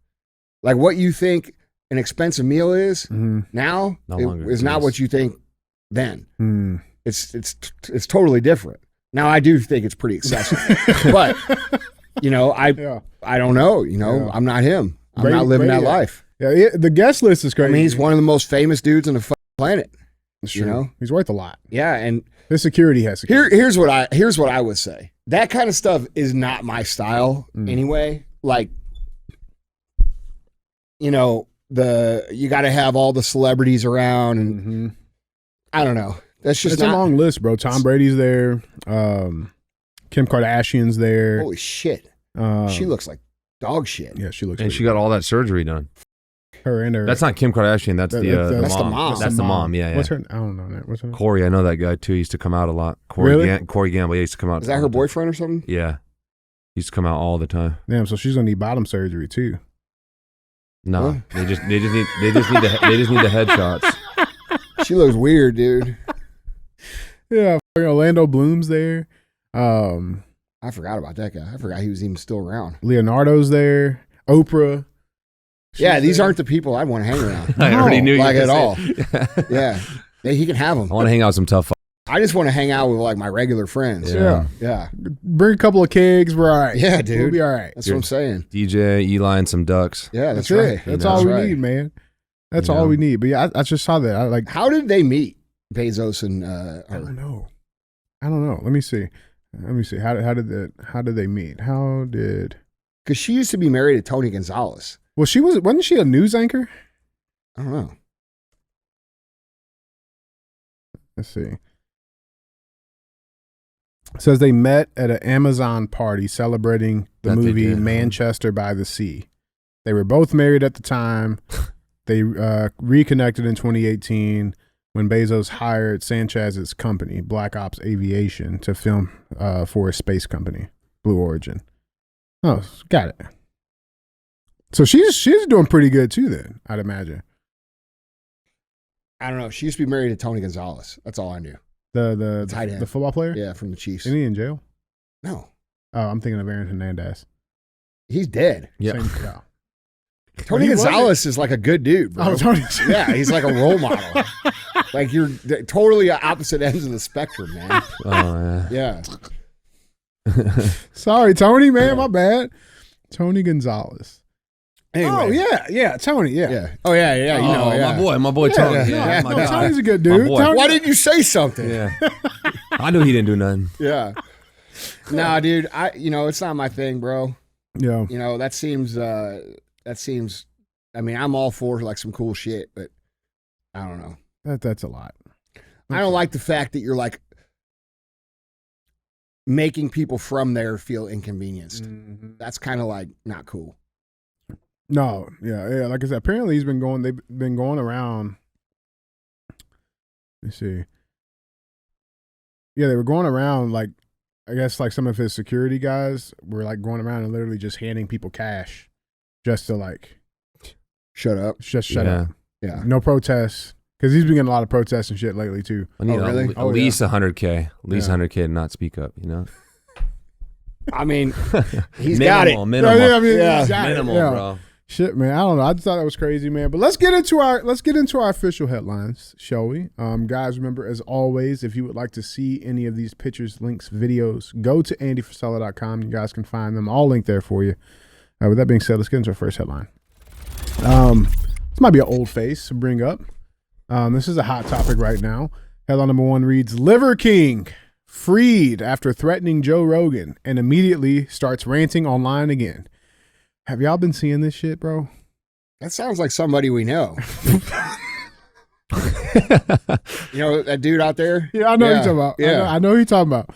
Like what you think an expensive meal is now is not what you think then. It's totally different. Now I do think it's pretty excessive, but you know, I don't know. You know, I'm not him. I'm not living that life. Yeah, the guest list is crazy. I mean, he's one of the most famous dudes on the planet. It's you true. know, he's worth a lot. Yeah, and His security has security. here's what I would say. That kind of stuff is not my style anyway. Like, you know, you got to have all the celebrities around, and I don't know. That's just it's a long list, bro. Tom Brady's there. Kim Kardashian's there. Holy shit, she looks like dog shit. Yeah, she looks. And she got all that surgery done. Her and her. That's not Kim Kardashian. That's the mom. That's the mom. Yeah, yeah. What's her? I don't know that. What's her name? Corey, I know that guy too. He used to come out a lot. Corey, Really? Corey Gamble. Yeah, he used to come out. Is that her boyfriend or something? Yeah, he used to come out all the time. Damn. So she's gonna need bottom surgery too. No, they just need the headshots. She looks weird, dude. Yeah. Orlando Bloom's there. I forgot about that guy. I forgot he was even still around. Leonardo's there. Oprah. Yeah, these aren't the people I want to hang around. I already knew you like were at gonna all. say- Yeah, he can have them. I want to hang out with some tough. I just want to hang out with like my regular friends. Yeah. Yeah. Bring a couple of kegs. We're all right. Yeah, dude. We'll be all right. That's what I'm saying. DJ, Eli, and some ducks. Yeah, That's that's it. right. That's You know. all we That's right. need, man. That's You all know. we need. But yeah, I just saw that. I like. How did they meet, Bezos and I don't her? know. I don't know. Let me see. How did they meet? How did? Because she used to be married to Tony Gonzalez. Well, wasn't she a news anchor? I don't know. Let's see. It says they met at an Amazon party celebrating the That they movie did, huh? Manchester by the Sea. They were both married at the time. They reconnected in 2018 when Bezos hired Sanchez's company, Black Ops Aviation, to film for a space company, Blue Origin. Oh, got it. So she's doing pretty good too then, I'd imagine. I don't know. She used to be married to Tony Gonzalez. That's all I knew. The Tight end. the football player? Yeah, from the Chiefs. Isn't he in jail? No, Oh, I'm thinking of Aaron Hernandez. he's dead. Yeah. Yeah. Tony He wasn't. Gonzalez is like a good dude, bro. Oh, Tony. Yeah, he's like a role model. Like you're totally opposite ends of the spectrum, man. Oh yeah. Yeah. Sorry, Tony, man, my bad. Tony Gonzalez. Anyway. Oh yeah, Tony, yeah. Yeah. Oh yeah, yeah. You know, yeah. my boy Tony. Yeah, Yeah, no, my guy. Tony's a good My dude. boy. Tony, Why didn't you say something? Yeah, I knew he didn't do nothing. Yeah. Nah, dude. It's not my thing, bro. yeah. You know, that seems. I mean, I'm all for like some cool shit, but I don't know. That's a lot. I don't like the fact that you're like making people from there feel inconvenienced. That's kind of like not cool. No, yeah. Like I said, apparently they've been going around. Let's see. Yeah, they were going around like, I guess like some of his security guys were like going around and literally just handing people cash, just to like Shut up. just shut Yeah. up. Yeah. No protests, because he's been getting a lot of protests and shit lately too. I need Oh, really? at Oh, yeah. least 100K. At least Yeah. 100K to not speak up. You know. I mean, he's got it. Minimal. Yeah, I mean, Yeah. he's got it, Minimal, yeah. bro. Shit, man. I don't know. I just thought that was crazy, man. But let's get into our official headlines, shall we? Guys, remember, as always, if you would like to see any of these pictures, links, videos, go to andyfrisella.com. You guys can find them all linked there for you. With that being said, let's get into our first headline. This might be an old face to bring up. This is a hot topic right now. Headline number 1 reads, Liver King freed after threatening Joe Rogan and immediately starts ranting online again. Have y'all been seeing this shit, bro? That sounds like somebody we know. You know that dude out there? Yeah, I know who you're talking about. Yeah. I know who you're talking about.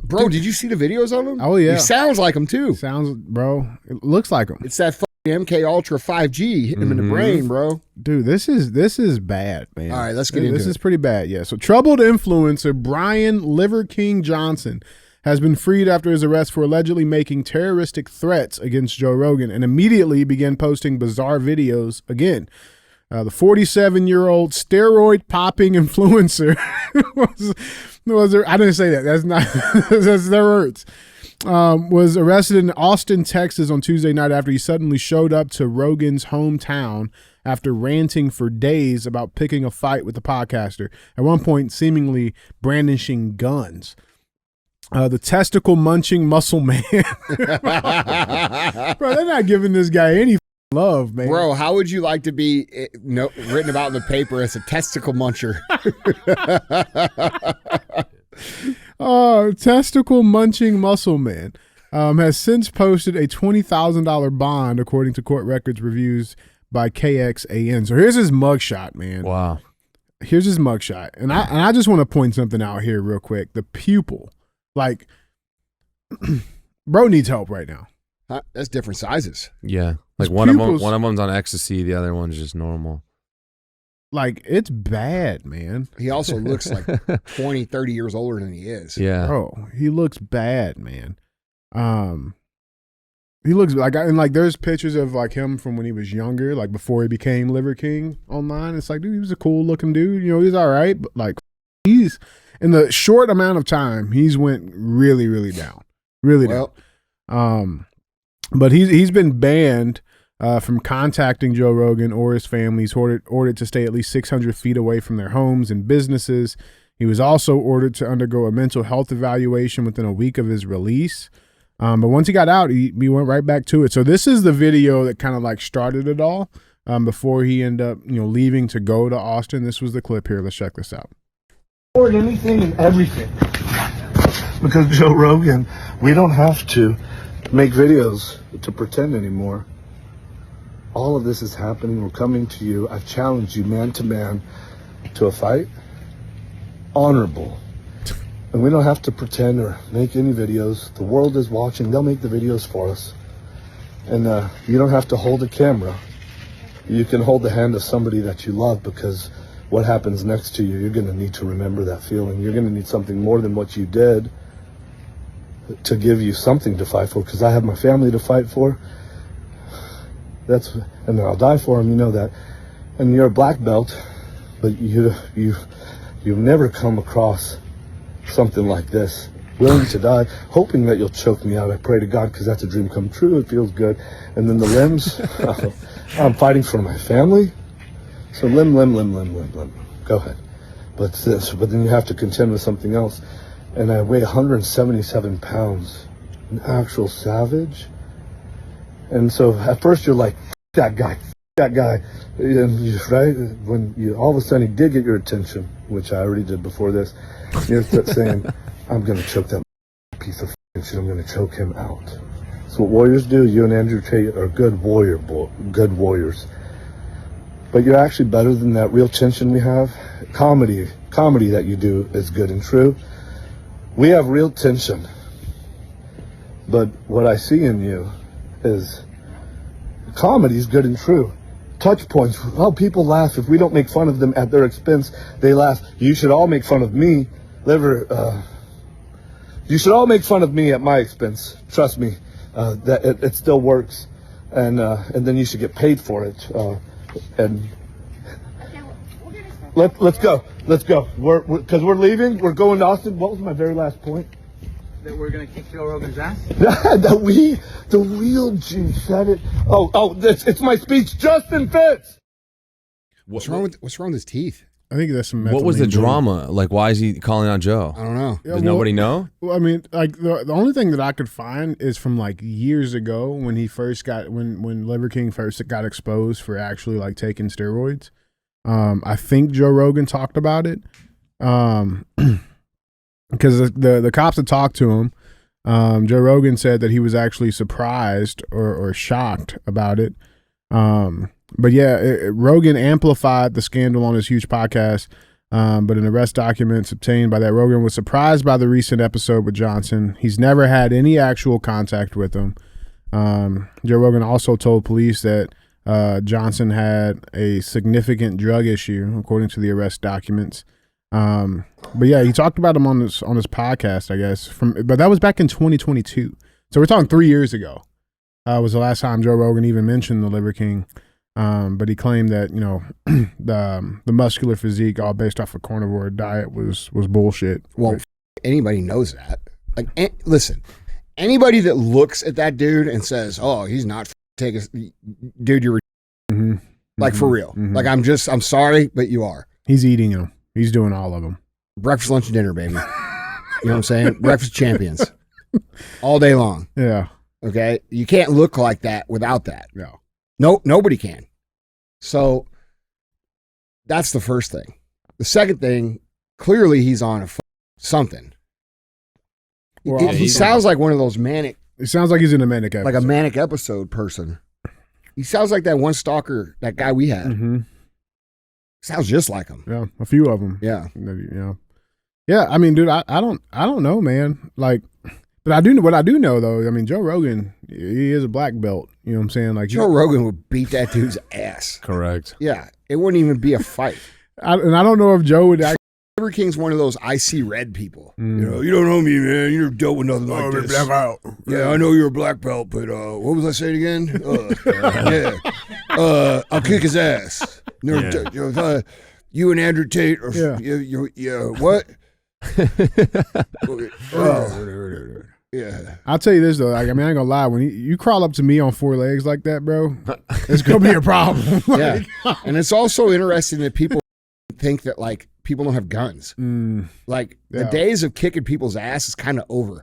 Bro, did you see the videos of him? Oh, yeah. He sounds like him too. Sounds, bro. It looks like him. It's that fucking MK Ultra 5G hitting him in the brain, bro. Dude, this is bad, man. All right, let's get into This it. is pretty bad, yeah. So troubled influencer Brian Liver King Johnson has been freed after his arrest for allegedly making terroristic threats against Joe Rogan and immediately began posting bizarre videos again. The 47-year-old steroid popping influencer was I didn't say that. That's not that's their words. Was arrested in Austin, Texas on Tuesday night after he suddenly showed up to Rogan's hometown after ranting for days about picking a fight with the podcaster. At one point, seemingly brandishing guns. The testicle munching muscle man. Bro, they're not giving this guy any love, man. Bro, how would you like to be written about in the paper as a testicle muncher? Testicle munching muscle man has since posted a $20,000 bond, according to court records reviews by KXAN. So here's his mugshot, man. Wow. Here's his mugshot, and I just want to point something out here real quick. The pupil, like, bro needs help right now. Huh? That's different sizes. Yeah. Like His one pupils- of them's on ecstasy, the other one's just normal. Like, it's bad, man. He also looks like 20, 30 years older than he is. Yeah. Bro, he looks bad, man. He looks like, and like, there's pictures of like him from when he was younger, like before he became Liver King online. It's like, dude, he was a cool looking dude. You know, he's all right, but like, he's in the short amount of time, he's went really, really down, really down. But he's been banned from contacting Joe Rogan or his family. He's ordered to stay at least 600 feet away from their homes and businesses. He was also ordered to undergo a mental health evaluation within a week of his release. But once he got out, he went right back to it. So this is the video that kind of like started it all before he ended up, leaving to go to Austin. This was the clip here. Let's check this out. Support anything and everything. Because Joe Rogan, we don't have to make videos to pretend anymore. All of this is happening. We're coming to you. I've challenged you man to man to a fight. Honorable. And we don't have to pretend or make any videos. The world is watching. They'll make the videos for us. And you don't have to hold a camera. You can hold the hand of somebody that you love, because what happens next to you, you're going to need to remember that feeling. You're going to need something more than what you did to give you something to fight for, because I have my family to fight for. And I'll die for them, you know that. And you're a black belt, but you've never come across something like this, willing to die, hoping that you'll choke me out. I pray to God, because that's a dream come true. It feels good. And then the limbs, I'm fighting for my family. So limb. Go ahead. But then you have to contend with something else. And I weigh 177 pounds, an actual savage. And so at first you're like, that guy. And right when you all of a sudden he did get your attention, which I already did before this, you're saying, I'm going to choke that piece of shit. I'm going to choke him out. That's what warriors do. You and Andrew Tate are good warriors. But you're actually better than that. Real tension we have. Comedy that you do is good and true. We have real tension. But what I see in you is comedy is good and true. Touch points. Oh, people laugh. If we don't make fun of them at their expense, they laugh. You should all make fun of me. You should all make fun of me at my expense. Trust me, that it still works. And then you should get paid for it. And let's go. Because we're leaving. We're going to Austin. What was my very last point? That we're gonna kick Joe Rogan's ass? The real G said it. It's my speech. Justin Fitz. What's wrong with his teeth? I think that's some. What was the methylene drama? Like, why is he calling out Joe? I don't know. Yeah, Does well, nobody know? Well, I mean, like the only thing that I could find is from like years ago when he first got when Liver King first got exposed for actually like taking steroids. I think Joe Rogan talked about it. Because the cops had talked to him. Joe Rogan said that he was actually surprised or shocked about it. But yeah, Rogan amplified the scandal on his huge podcast. But in arrest documents obtained by that, Rogan was surprised by the recent episode with Johnson. He's never had any actual contact with him. Joe Rogan also told police that Johnson had a significant drug issue, according to the arrest documents. But yeah, he talked about him on his podcast, I guess. But that was back in 2022. So we're talking 3 years ago. Was the last time Joe Rogan even mentioned the Liver King. But he claimed that, you know, the muscular physique all based off a carnivore diet was bullshit. Well, anybody knows that. Like, listen, anybody that looks at that dude and says, "Oh, he's not taking," dude, you're like for real. Like, I'm sorry, but you are. He's eating them. He's doing all of them. Breakfast, lunch, and dinner, baby. You know what I'm saying? Breakfast champions all day long. Yeah. Okay. You can't look like that without that. No, nobody can. So that's the first thing. The second thing, clearly he's on something. Well, he sounds like one of those manic. It sounds like he's in a manic episode. Like a manic episode person. He sounds like that one stalker, that guy we had. Sounds just like him. Yeah, a few of them. Yeah. Yeah, I mean, dude, I don't know, man. Like, but I do know what I do know though. I mean, Joe Rogan, he is a black belt. You know what I'm saying? Like, Joe Rogan would beat that dude's ass. Correct. Yeah, it wouldn't even be a fight. And I don't know if Joe would. Liver King's one of those I see red people. You know, you don't know me, man. You never dealt with nothing like this. Black belt. Yeah, I know you're a black belt, but what was I saying again? I'll kick his ass. You and Andrew Tate are what? Yeah. I'll tell you this though. Like, I mean, I ain't gonna lie. When you crawl up to me on 4 legs like that, bro, it's gonna be a problem. Yeah. And it's also interesting that people think that like people don't have guns. Like the days of kicking people's ass is kind of over.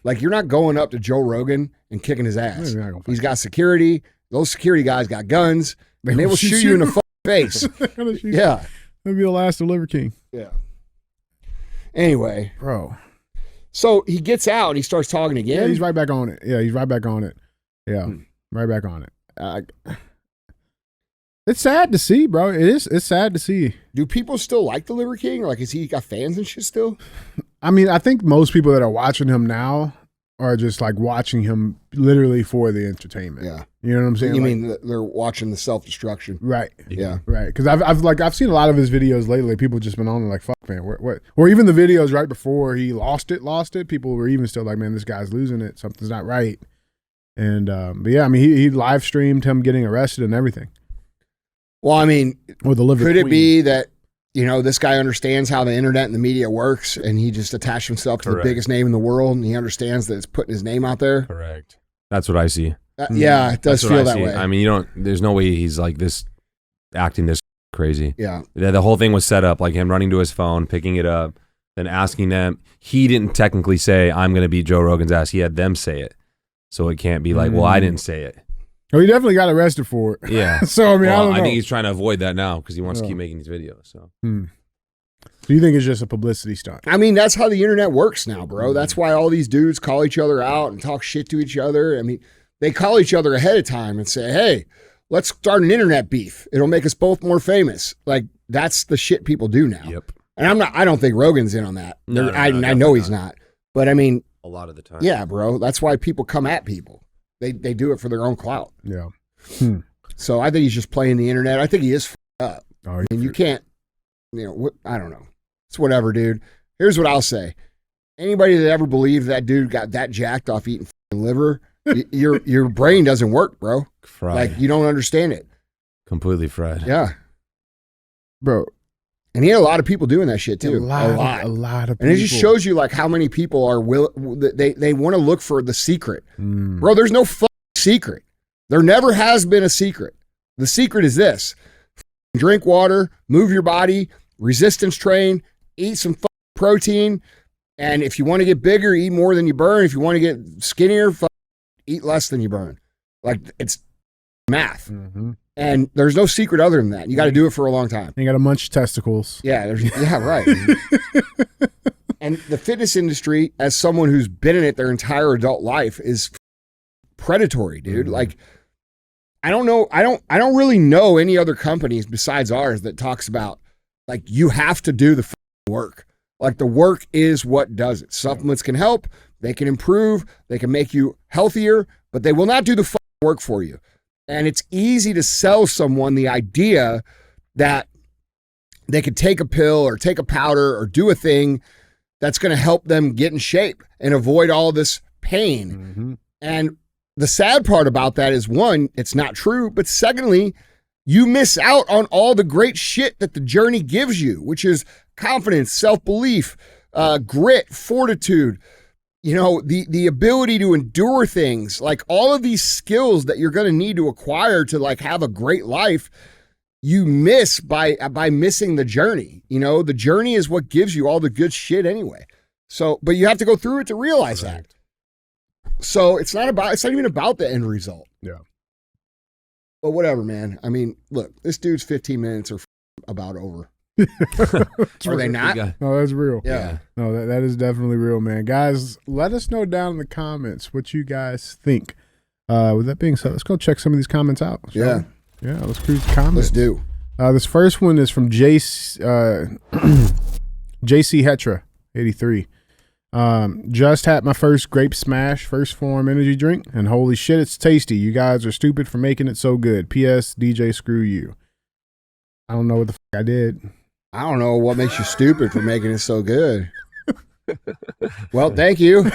Like you're not going up to Joe Rogan and kicking his ass. He's got security. Those security guys got guns, and they will shoot you in the face. Yeah. That'll be the last of Liver King. Yeah. Anyway, bro. So he gets out and he starts talking again. Yeah, he's right back on it. Yeah, he's right back on it. Yeah, right back on it. It's sad to see, bro. It's sad to see. Do people still like the Liver King? Or like, is he got fans and shit still? I mean, I think most people that are watching him now are just like watching him literally for the entertainment. Yeah. You know what I'm saying? You mean they're watching the self-destruction? Right. Yeah. Right. Because I've seen a lot of his videos lately. People just been on like, fuck, man, what? Or even the videos right before he lost it. People were even still like, man, this guy's losing it. Something's not right. And but yeah, I mean, he live streamed him getting arrested and everything. Well, I mean, or the Liver could Queen. It be that, you know, this guy understands how the internet and the media works, and he just attached himself to the biggest name in the world, and he understands that it's putting his name out there? Correct. That's what I see. Yeah, it does feel that way. I mean, there's no way he's like this, acting this crazy. Yeah. The whole thing was set up, like him running to his phone, picking it up, then asking them. He didn't technically say, I'm going to beat Joe Rogan's ass. He had them say it. So it can't be like, well, I didn't say it. Oh, he definitely got arrested for it. Yeah. So, I mean, I don't know. I think he's trying to avoid that now because he wants to keep making these videos. So. Do you think it's just a publicity stunt? I mean, that's how the internet works now, bro. That's why all these dudes call each other out and talk shit to each other. I mean, they call each other ahead of time and say, hey, let's start an internet beef. It'll make us both more famous. Like, that's the shit people do now. Yep. And I don't think Rogan's in on that. No, I know he's not. But I mean, a lot of the time. Yeah, bro. That's why people come at people. They do it for their own clout. Yeah. So I think he's just playing the internet. I think he is f***ed up. Oh, and you can't, I don't know. It's whatever, dude. Here's what I'll say. Anybody that ever believed that dude got that jacked off eating liver, your brain doesn't work, bro. Fried. Like, you don't understand it. Completely fried. Yeah. Bro. And he had a lot of people doing that shit too. A lot of people. And it just shows you like how many people are they want to look for the secret. Bro, there's no fucking secret. There never has been a secret. The secret is this. Drink water, move your body, resistance train, eat some protein, and if you want to get bigger, eat more than you burn. If you want to get skinnier, eat less than you burn. Like, it's math. And there's no secret other than that. You got to do it for a long time. You got to munch testicles. Yeah, right. And the fitness industry, as someone who's been in it their entire adult life, is predatory, dude. Like, I don't know. I don't really know any other companies besides ours that talks about like you have to do the work. Like the work is what does it. Supplements can help. They can improve. They can make you healthier, but they will not do the work for you. And it's easy to sell someone the idea that they could take a pill or take a powder or do a thing that's going to help them get in shape and avoid all this pain. Mm-hmm. And the sad part about that is, one, it's not true. But secondly, you miss out on all the great shit that the journey gives you, which is confidence, self-belief, grit, fortitude, you know, the ability to endure things, like all of these skills that you're going to need to acquire to like have a great life. You miss by missing the journey. You know, the journey is what gives you all the good shit anyway. So, but you have to go through it to realize that. So it's not even about the end result. Yeah. But whatever, man. I mean, look, this dude's 15 minutes are about over. Are they not? No, that's real. Yeah. No, that is definitely real, man. Guys, let us know down in the comments what you guys think. With that being said, let's go check some of these comments out. Yeah. Yeah, let's cruise the comments. Let's do. This first one is from JC Hetra, 83. Just had my first grape smash, first form energy drink, and holy shit, it's tasty. You guys are stupid for making it so good. P.S. DJ, screw you. I don't know what the fuck I did. I don't know what makes you stupid for making it so good. Well, thank you.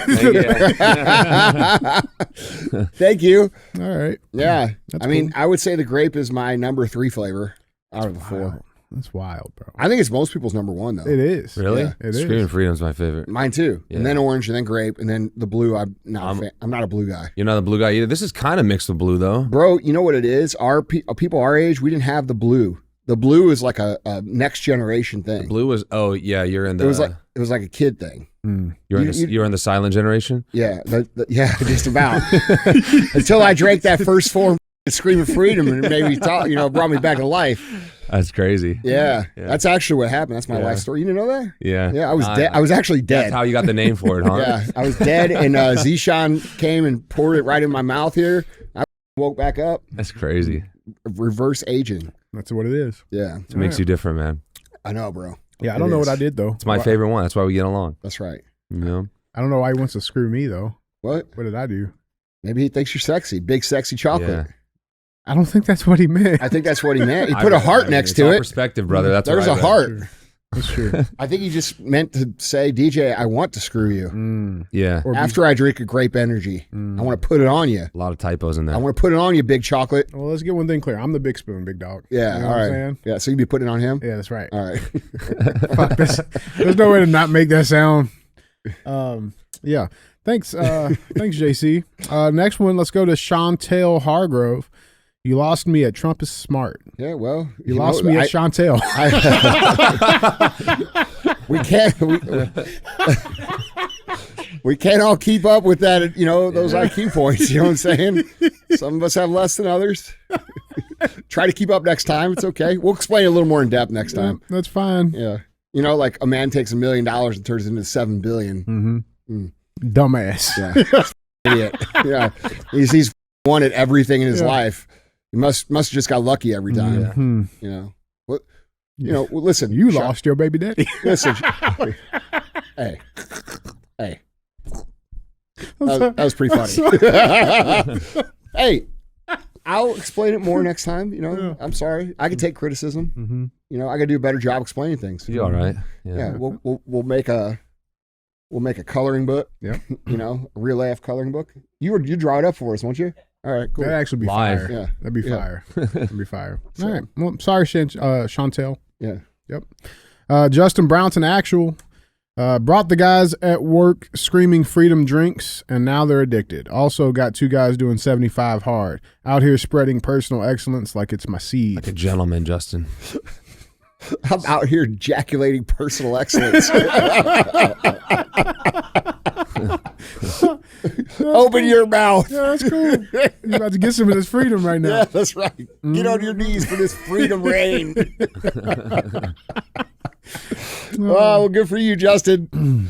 Thank you. All right. Yeah. That's I mean, cool. I would say the grape is my number 3 flavor out of the 4. Wow. That's wild, bro. I think it's most people's number 1 though. It is. Really? Yeah, it Screaming is. Freedom's my favorite. Mine too. Yeah. And then orange, and then grape, and then the blue. I'm not a blue guy. You're not a blue guy either. This is kind of mixed with blue though. Bro, you know what it is? Our people our age, we didn't have the blue. The blue is like a next generation thing. Blue was you're in the It was like a kid thing. you're in the silent generation. Yeah, yeah, just about. Until I drank that first form Screaming Freedom and it made me talk, brought me back to life. That's crazy. Yeah, that's actually what happened. That's my life story. You didn't know that? Yeah. Yeah, I was dead. I was actually dead. That's how you got the name for it, huh? Yeah, I was dead, and Zishan came and poured it right in my mouth here. I woke back up. That's crazy. Reverse aging. That's what it is. Yeah. It makes you different, man. I know, bro. Yeah, I don't know what I did, though. It's my favorite one. That's why we get along. That's right. You know? I don't know why he wants to screw me, though. What? What did I do? Maybe he thinks you're sexy. Big, sexy chocolate. Yeah. I don't think that's what he meant. I think that's what he meant. He put a heart next it's to all it. Perspective, brother. That's There's what a heart. That's true. I think he just meant to say, DJ, I want to screw you. Yeah. Or After I drink a grape energy, I want to put it on you. A lot of typos in there. I want to put it on you, big chocolate. Well, let's get one thing clear. I'm the big spoon, big dog. Yeah, You know all what right. I'm saying? Yeah, so you'd be putting it on him? Yeah, that's right. All right. Fuck this. There's no way to not make that sound. Yeah. Thanks, JC. Next one, let's go to Chantel Hargrove. You lost me at Trump is smart. Yeah, well. You lost me at Chantel. We can't all keep up with that, those IQ points. You know what I'm saying? Some of us have less than others. Try to keep up next time. It's okay. We'll explain it a little more in depth next time. That's fine. Yeah. Like a man takes $1 million and turns it into $7 billion. Dumbass. Yeah. Idiot. Yeah. He's won at everything in his life. He must have just got lucky every time. Well, listen. You lost your baby daddy. Listen. Hey. That was pretty funny. Hey, I'll explain it more next time. I'm sorry. I can take criticism. I got to do a better job explaining things. You all right? Yeah. We'll make a coloring book. Yeah. A real life coloring book. You draw it up for us, won't you? All right, cool. That'd actually be Live. fire. Yeah. That'd be fire. That'd be fire. All right. Well, I'm sorry, Chantel. Yeah. Yep. Justin Brownson, actual. Brought the guys at work screaming freedom drinks, and now they're addicted. Also got 2 guys doing 75 hard. Out here spreading personal excellence like it's my seed. Like a gentleman, Justin. I'm out here ejaculating personal excellence. Open your mouth. Yeah, that's cool. You're about to get some of this freedom right now. Yeah, that's right. Get on your knees for this freedom reign. Oh, well, good for you, Justin.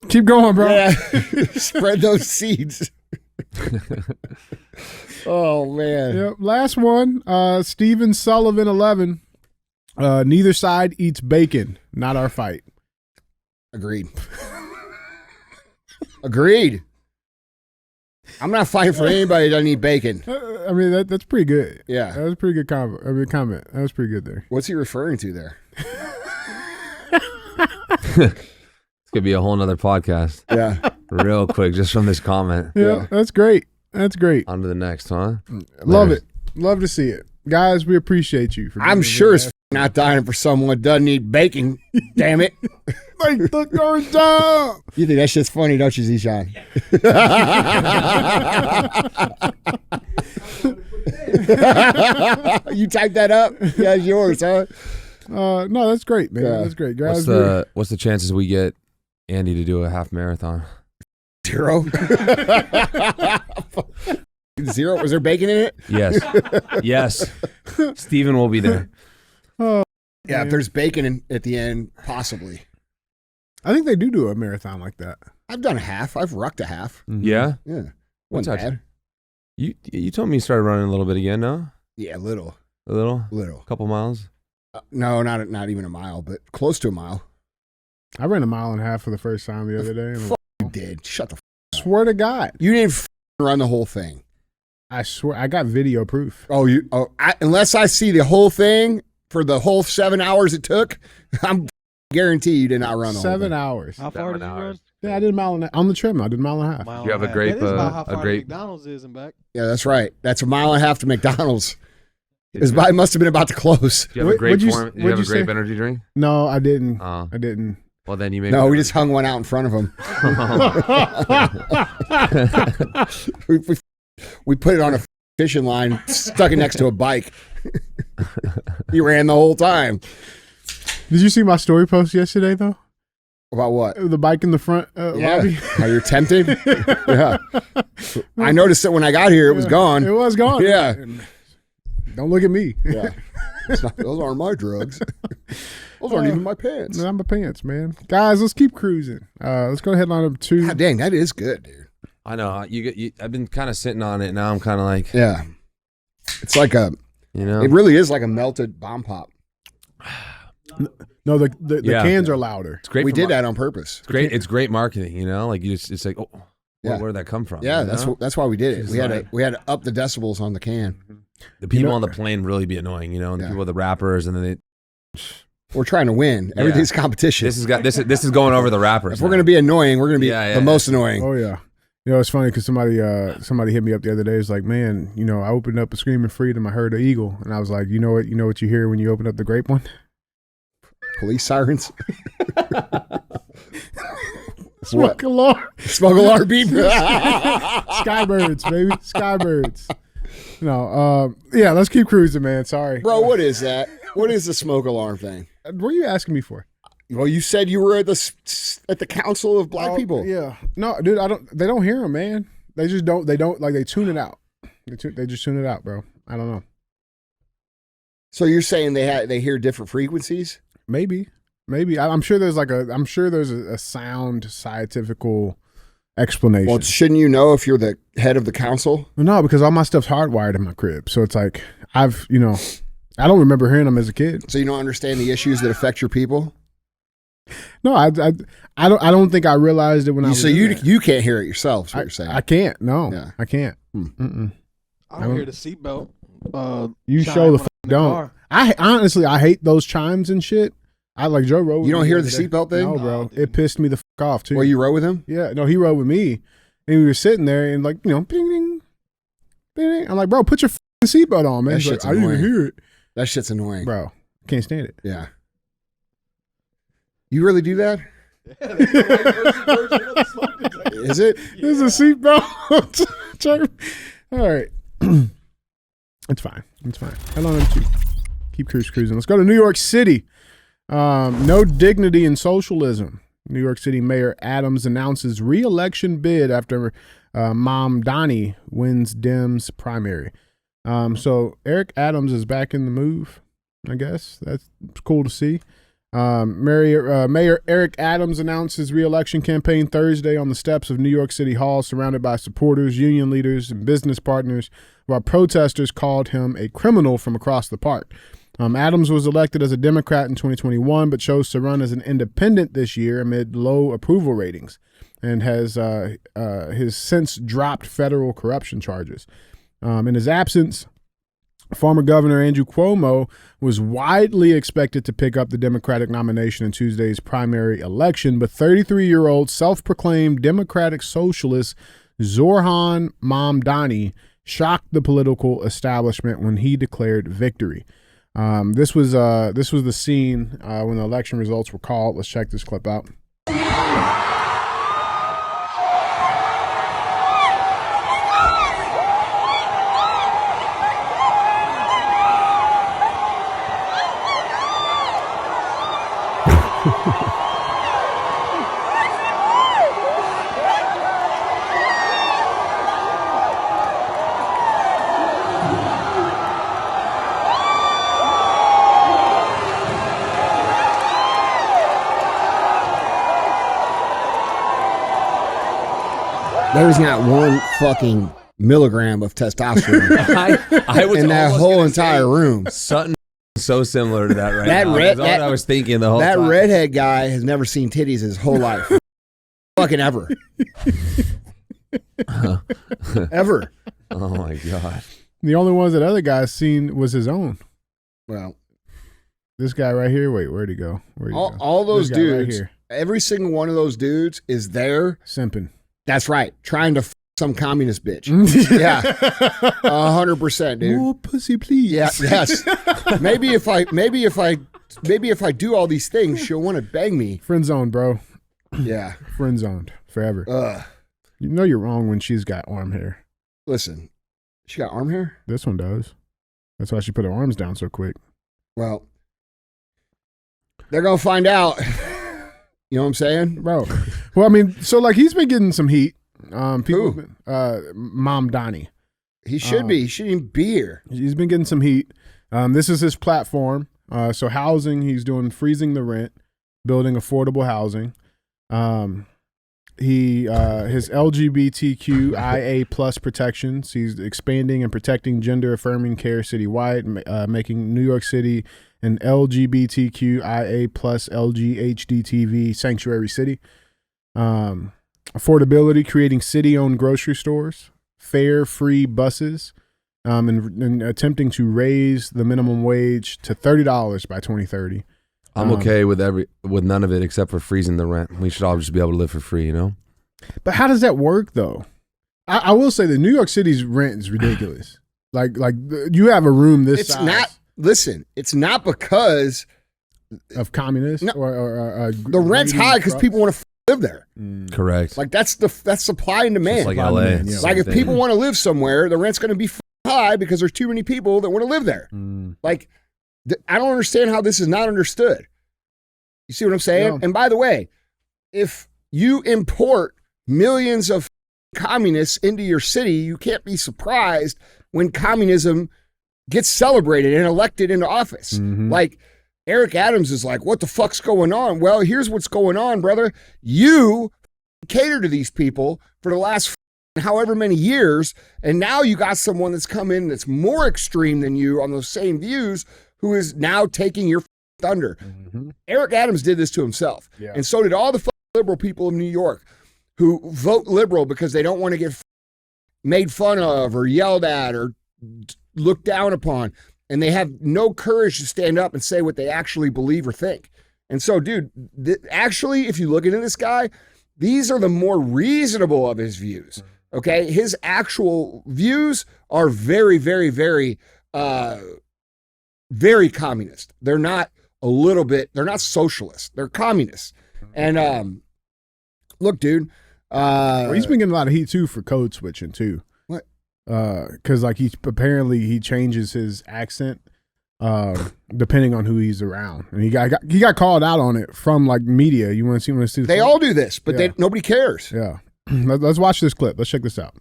Keep going, bro. Yeah. Spread those seeds. Oh man. Yep. Last one. Steven Sullivan 11. Neither side eats bacon. Not our fight. Agreed. Agreed. I'm not fighting for anybody that doesn't eat bacon. I mean that's pretty good. Yeah. That was a pretty good comment. That was pretty good there. What's he referring to there? It's gonna be a whole nother podcast. Yeah. Real quick, just from this comment. Yeah. That's great. That's great. On to the next, huh? Love it. Love to see it. Guys, we appreciate you. For I'm sure it's not dying for someone that doesn't eat bacon. Damn it. like the third time. You think that shit's funny, don't you, Zishan? You typed that up? Yeah, it's yours, huh? No, that's great, man. Yeah. That's great. Guys, What's the chances we get Andy to do a half marathon? 0. 0. Was there bacon in it? Yes. Yes. Steven will be there. Yeah, man. if there's bacon at the end, possibly. I think they do a marathon like that. I've done a half. I've rucked a half. Yeah? Yeah. What's Wasn't that? bad. You told me you started running a little bit again, no? Yeah, little. A little? Little. Couple miles? No, not even a mile, but close to a mile. I ran a mile and a half for the first time the other day. And You did. Shut the I swear to God. You didn't run the whole thing. I swear. I got video proof. Oh, unless I see the whole thing for the whole 7 hours it took, I'm guarantee you did not run the whole 7 thing. hours. How far did you run? Yeah, I did a mile and a half. On the trim, I did a mile and a half. Mile You have and a grape, That is about how a far grape- McDonald's is and back. Yeah, that's right. That's a mile and a half to McDonald's. It must have been about to close. Do you have a grape What'd you- form? Do you what'd have a you grape say? energy drink? No, I didn't. Oh. I didn't. Well, then you made No, we just hung one out in front of him. we put it on a fishing line, stuck it next to a bike. He ran the whole time. Did you see my story post yesterday, though? About what? The bike in the front lobby? How you're tempted? Yeah. I noticed that when I got here, it was gone. It was gone. Yeah. Don't look at me. Yeah. Those aren't my drugs. Those aren't even my pants. Not my pants, man. Guys, let's keep cruising. Let's go ahead on up to. God dang, that is good, dude. I know. I've been kind of sitting on it. Now I'm kind of like, Yeah. It's like it really is like a melted bomb pop. No, the Yeah. cans are louder. it's great. We for did that on purpose. It's great. It's great marketing. Like it's like, oh, Yeah. where did that come from? Yeah, you know? that's why we did it. It's We had like- to up the decibels on the can. The people know- on the plane really be annoying. And the Yeah. people, the rappers, and then they. We're trying to win. Yeah. Everything's competition. This is going over the rappers. If we're going to be annoying, we're going to be Yeah, the yeah. most annoying. Oh yeah. It's funny because somebody hit me up the other day. It's like, man, I opened up a Screaming Freedom. I heard an eagle, and I was like, you know what you hear when you open up the grape one? Police sirens. Smoke alarm. Smoke alarm beep. Skybirds, baby. Skybirds. Yeah, let's keep cruising, man. Sorry. Bro, what is that? What is the smoke alarm thing? What are you asking me for? Well, you said you were at the Council of Black People. Yeah. No, dude, they don't hear them, man. They just don't, they tune it out. They just tune it out, bro. I don't know. So you're saying they hear different frequencies? Maybe. I'm sure there's a sound scientifical explanation. Well, shouldn't you know if you're the head of the council? No, because all my stuff's hardwired in my crib. So it's like, I don't remember hearing them as a kid. So you don't understand the issues that affect your people? No, I don't think I realized it when I was So in you there. you can't hear it yourself, is what you're saying. I can't. No, Yeah. I can't. Hmm. I don't hear the seatbelt. You chime show when the I'm f- in the don't. car. I honestly hate those chimes and shit. I like Joe Rogan. You don't hear the other day. seatbelt thing? No, bro. Oh, dude. It pissed me the fuck off too. Well, you rode with him? Yeah, no, he rode with me, and we were sitting there, and like, bing, ding, bing, ding. I'm like, bro, put your fucking seatbelt on, man. That He's like, shit's I didn't even annoying. hear it, That shit's annoying. bro. Can't stand it. Yeah. You really do that? Is it? There's a seatbelt. All right, it's fine. It's fine. How long did you keep cruising? Let's go to New York City. No dignity in socialism. New York City Mayor Adams announces re-election bid after Mamdani wins Dems primary. So Eric Adams is back in the move, I guess. That's cool to see. Mayor Eric Adams announced his re-election campaign Thursday on the steps of New York City Hall, surrounded by supporters, union leaders, and business partners, while protesters called him a criminal from across the park. Adams was elected as a Democrat in 2021, but chose to run as an independent this year amid low approval ratings, and has since dropped federal corruption charges. In his absence, former Governor Andrew Cuomo was widely expected to pick up the Democratic nomination in Tuesday's primary election, but 33-year-old self-proclaimed Democratic socialist Zoran Mamdani shocked the political establishment when he declared victory. This was the scene when the election results were called. Let's check this clip out. There's not one fucking milligram of testosterone I was in that whole entire room. Something so similar to that right That now. red- That's what that- I was thinking the whole That time. redhead guy has never seen titties his whole life. Fucking ever. Ever. Oh my god. The only ones that other guys seen was his own. Well, This guy right here. Wait, where'd he go? Where'd he go? all those This guy right dudes, here. every single one of those dudes is there. Simping. That's right. Trying to some communist bitch. Yeah. 100%, dude. More pussy, please. Yeah, yes. Maybe if I do all these things, she'll want to bang me. Friend zoned, bro. Yeah. Friend zoned forever. Ugh. You know you're wrong when she's got arm hair. Listen, she got arm hair? This one does. That's why she put her arms down so quick. Well, they're going to find out. You know what I'm saying? Bro. Well, I mean, so like he's been getting some heat. People, Who? Mamdani. He should be. He shouldn't even be here. He's been getting some heat. This is his platform. So housing, he's doing freezing the rent, building affordable housing. His LGBTQIA plus protections. He's expanding and protecting gender affirming care citywide, making New York City an LGBTQIA plus LGHDTV sanctuary city. Affordability, creating city-owned grocery stores, fare-free buses, and attempting to raise the minimum wage to $30 by 2030. I'm okay with none of it except for freezing the rent. We should all just be able to live for free, you know? But how does that work, though? I will say that New York City's rent is ridiculous. like you have a room this It's size not. Listen, it's not because of communists No. or the rent's greedy high because trucks. people want to live there. Correct. Like that's supply and demand. Just like Supply LA. and demand, yeah. It's Like if the same people thing. want to live somewhere, the rent's going to be high because there's too many people that want to live there. Like I don't understand how this is not understood. You see what I'm saying? Yeah. And by the way, if you import millions of communists into your city, you can't be surprised when communism gets celebrated and elected into office. Mhm. Like Eric Adams is like, what the fuck's going on? Well, here's what's going on, brother. You cater to these people for the last however many years, and now you got someone that's come in that's more extreme than you on those same views who is now taking your thunder. Eric Adams did this to himself. Yeah. And so did all the liberal people of New York who vote liberal because they don't want to get made fun of or yelled at or looked down upon. And they have no courage to stand up and say what they actually believe or think. And so, dude, actually, if you look into this guy, these are the more reasonable of his views. Okay. His actual views are very, very, very, very communist. They're not they're not socialists. They're communists. And look, dude. Well, he's been getting a lot of heat too for code switching too. What? Because like he changes his accent depending on who he's around, and he got called out on it from like media. You want to see? They all do this, but Yeah. nobody cares. Yeah. Let's watch this clip. Let's check this out.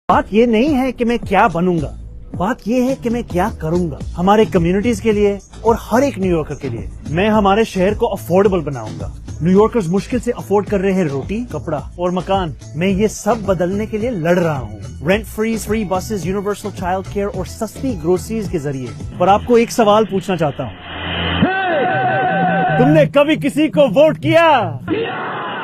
बात ये नहीं है कि मैं क्या बनूंगा बात ये है कि मैं क्या करूंगा हमारे कम्युनिटीज के लिए और हर एक न्यूयॉर्कर के लिए। मैं हमारे शहर को अफोर्डेबल बनाऊंगा। न्यूयॉर्कर्स मुश्किल से अफोर्ड कर रहे हैं रोटी, कपड़ा और मकान। मैं ये सब बदलने के लिए लड़ रहा हूँ। Rent free buses, universal child care और सस्ती ग्रोसरीज के जरिए। पर आपको एक सवाल पूछना चाहता हूँ, तुमने कभी किसी को वोट किया?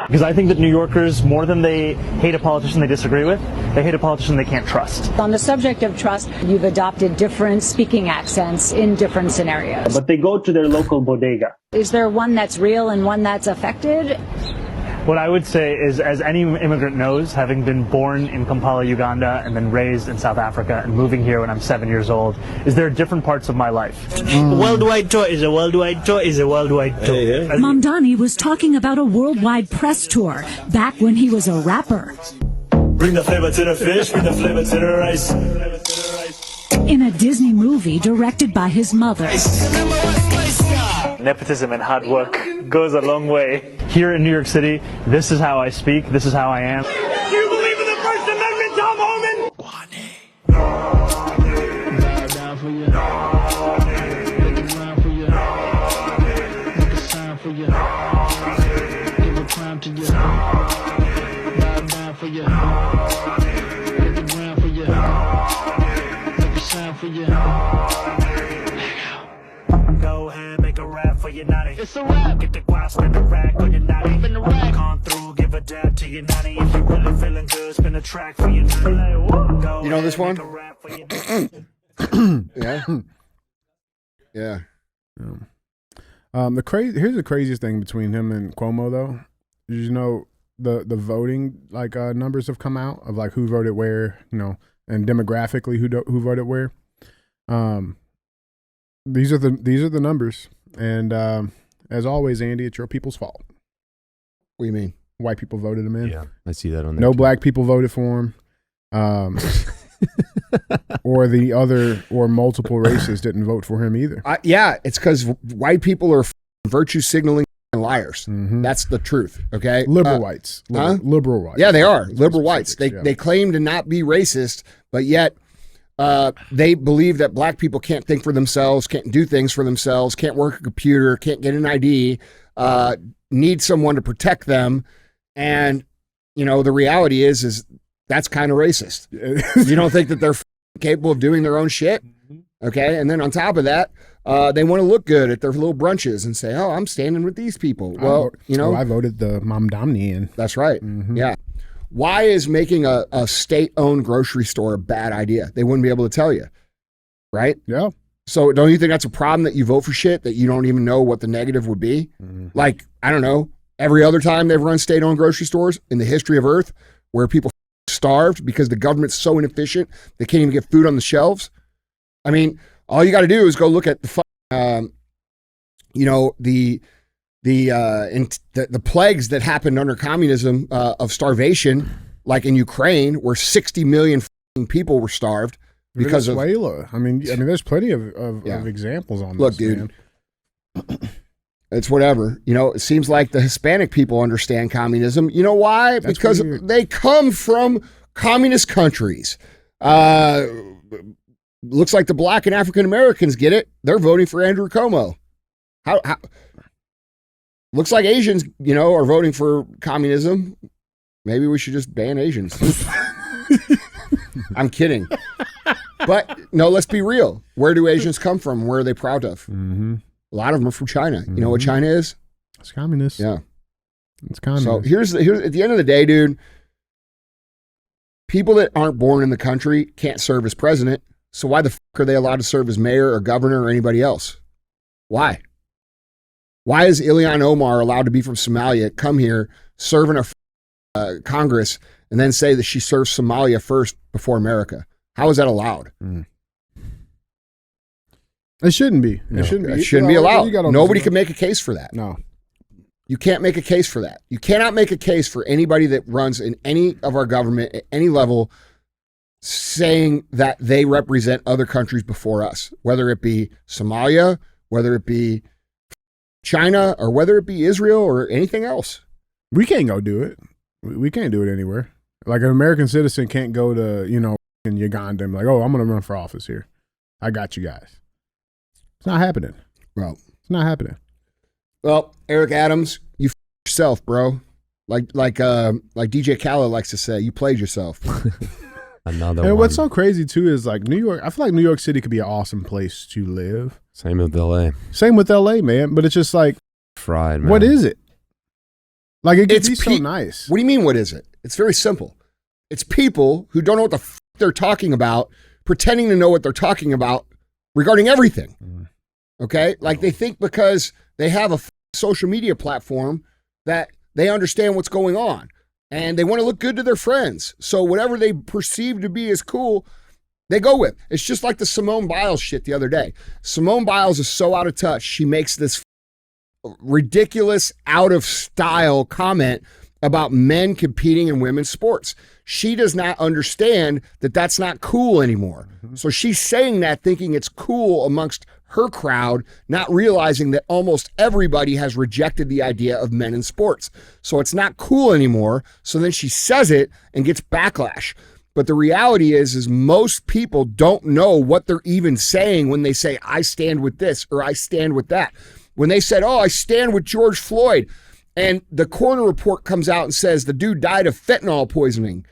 Because I think that New Yorkers, more than they hate a politician they disagree with, they hate a politician they can't trust. On the subject of trust, you've adopted different speaking accents in different scenarios. But they go to their local bodega. Is there one that's real and one that's affected? What I would say is, as any immigrant knows, having been born in Kampala, Uganda, and then raised in South Africa and moving here when I'm 7 years old, is there are different parts of my life. Worldwide tour is a worldwide tour is a worldwide tour. Mamdani was talking about a worldwide press tour back when he was a rapper. Bring the flavor to the fish, bring the flavor to the rice. In a Disney movie directed by his mother. Nepotism and hard work goes a long way. Here in New York City, this is how I speak, this is how I am. Do you believe in the First Amendment, Tom Homan? Bow down for you. Make a ground for you. Make a sign for you. Give a crown to you. Bow down for you. Make a ground for you. Make a sign for you. Go ahead, make a rap for your naughty. It's a rap. Get the guap, spin the rack on your naughty. Spin the rack. Come through, give a dab to your naughty. If you really feeling good, spin a track for your naughty. Go You know this one? Yeah. Yeah. Here's the craziest thing between him and Cuomo though. Did you know the voting numbers have come out of like who voted where, and demographically who voted where. These are the numbers, and as always, Andy, it's your people's fault. What do you mean? White people voted him in. Yeah, I see that on there. No black people voted for him, or multiple races didn't vote for him either. Yeah, it's because white people are virtue signaling and liars. Mm-hmm. That's the truth. Okay, liberal whites, liberal whites. Yeah, they are liberal whites. They claim to not be racist, but yet. They believe that black people can't think for themselves, can't do things for themselves, can't work a computer, can't get an ID, need someone to protect them. And, the reality is that's kind of racist. You don't think that they're capable of doing their own shit? Okay. And then on top of that, they want to look good at their little brunches and say, oh, I'm standing with these people. Well, I voted the Mamdani in. That's right. Mm-hmm. Yeah. Why is making a state-owned grocery store a bad idea? They wouldn't be able to tell you, right? Yeah. So don't you think that's a problem that you vote for shit that you don't even know what the negative would be? Mm-hmm. Like, I don't know, every other time they've run state-owned grocery stores in the history of Earth where people starved because the government's so inefficient they can't even get food on the shelves. I mean, all you got to do is go look at the plagues that happened under communism of starvation, like in Ukraine, where 60 million people were starved because Venezuela. I mean, there's plenty of examples on Look, this. Look, dude, it's whatever. It seems like the Hispanic people understand communism. You know why? That's because weird. They come from communist countries. Looks like the black and African Americans get it. They're voting for Andrew Cuomo. How looks like Asians, are voting for communism. Maybe we should just ban Asians. I'm kidding. But no, let's be real. Where do Asians come from? Where are they proud of? Mm-hmm. A lot of them are from China. Mm-hmm. You know what China is? It's communist. Yeah. It's communist. So here's at the end of the day, dude, people that aren't born in the country can't serve as president. So why the fuck are they allowed to serve as mayor or governor or anybody else? Why? Why is Ilhan Omar allowed to be from Somalia, come here, serve in a Congress, and then say that she serves Somalia first before America? How is that allowed? Mm. It shouldn't be. No, It shouldn't be. It shouldn't be allowed. Nobody can make a case for that. No. You can't make a case for that. You cannot make a case for anybody that runs in any of our government at any level saying that they represent other countries before us, whether it be Somalia, whether it be China, or whether it be Israel or anything else. We can't go do it. We can't do it anywhere. Like an American citizen can't go to, in Uganda and be like, oh, I'm going to run for office here. I got you guys. It's not happening. Well, it's not happening. Well, Eric Adams, you yourself, bro. Like DJ Khaled likes to say, you played yourself. Another and one. what's so crazy too is like New York. I feel like New York City could be an awesome place to live. Same with LA. Same with LA, man. But it's just like Fried, man. What is it? Like it could be so nice. What do you mean? What is it? It's very simple. It's people who don't know what the they're talking about, pretending to know what they're talking about regarding everything. Okay, like they think because they have a social media platform that they understand what's going on. And they want to look good to their friends. So whatever they perceive to be as cool, they go with. It's just like the Simone Biles shit the other day. Simone Biles is so out of touch. She makes this ridiculous, out of style comment about men competing in women's sports. She does not understand that that's not cool anymore. So she's saying that thinking it's cool amongst her crowd, not realizing that almost everybody has rejected the idea of men in sports. So it's not cool anymore. So then she says it and gets backlash. But the reality is most people don't know what they're even saying when they say, I stand with this or I stand with that. When they said, oh, I stand with George Floyd, and the coroner report comes out and says the dude died of fentanyl poisoning,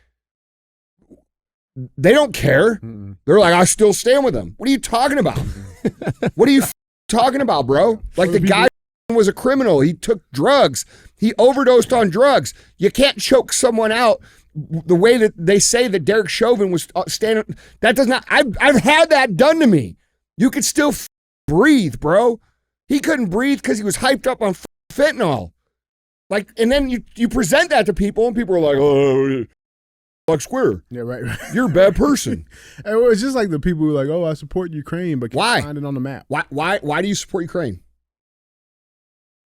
they don't care. They're like, I still stand with him. What are you talking about? What are you talking about, bro? Like the guy was a criminal. He took drugs. He overdosed on drugs. You can't choke someone out the way that they say that Derek Chauvin was standing. That does not, I've had that done to me. You could still breathe, bro. He couldn't breathe because he was hyped up on fentanyl. Like, and then you present that to people and people are like, oh, like square. Yeah, right. You're a bad person. And it's just like the people who are like, oh, I support Ukraine, but can't find it on the map. Why do you support Ukraine?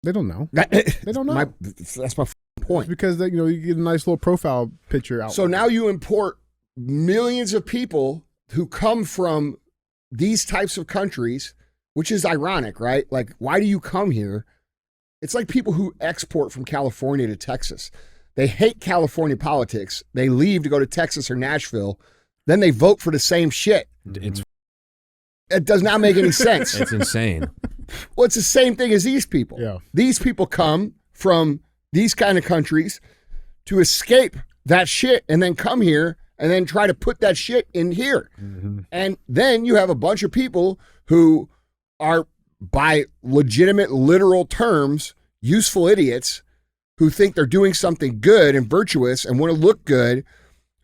They don't know. They don't know. That's my point. It's because they, you get a nice little profile picture out. So now you import millions of people who come from these types of countries, which is ironic, right? Like, why do you come here? It's like people who export from California to Texas. They hate California politics. They leave to go to Texas or Nashville. Then they vote for the same shit. It does not make any sense. It's insane. Well, it's the same thing as these people. Yeah. These people come from these kind of countries to escape that shit and then come here and then try to put that shit in here. And then you have a bunch of people who are, by legitimate, literal terms, useful idiots who think they're doing something good and virtuous and want to look good,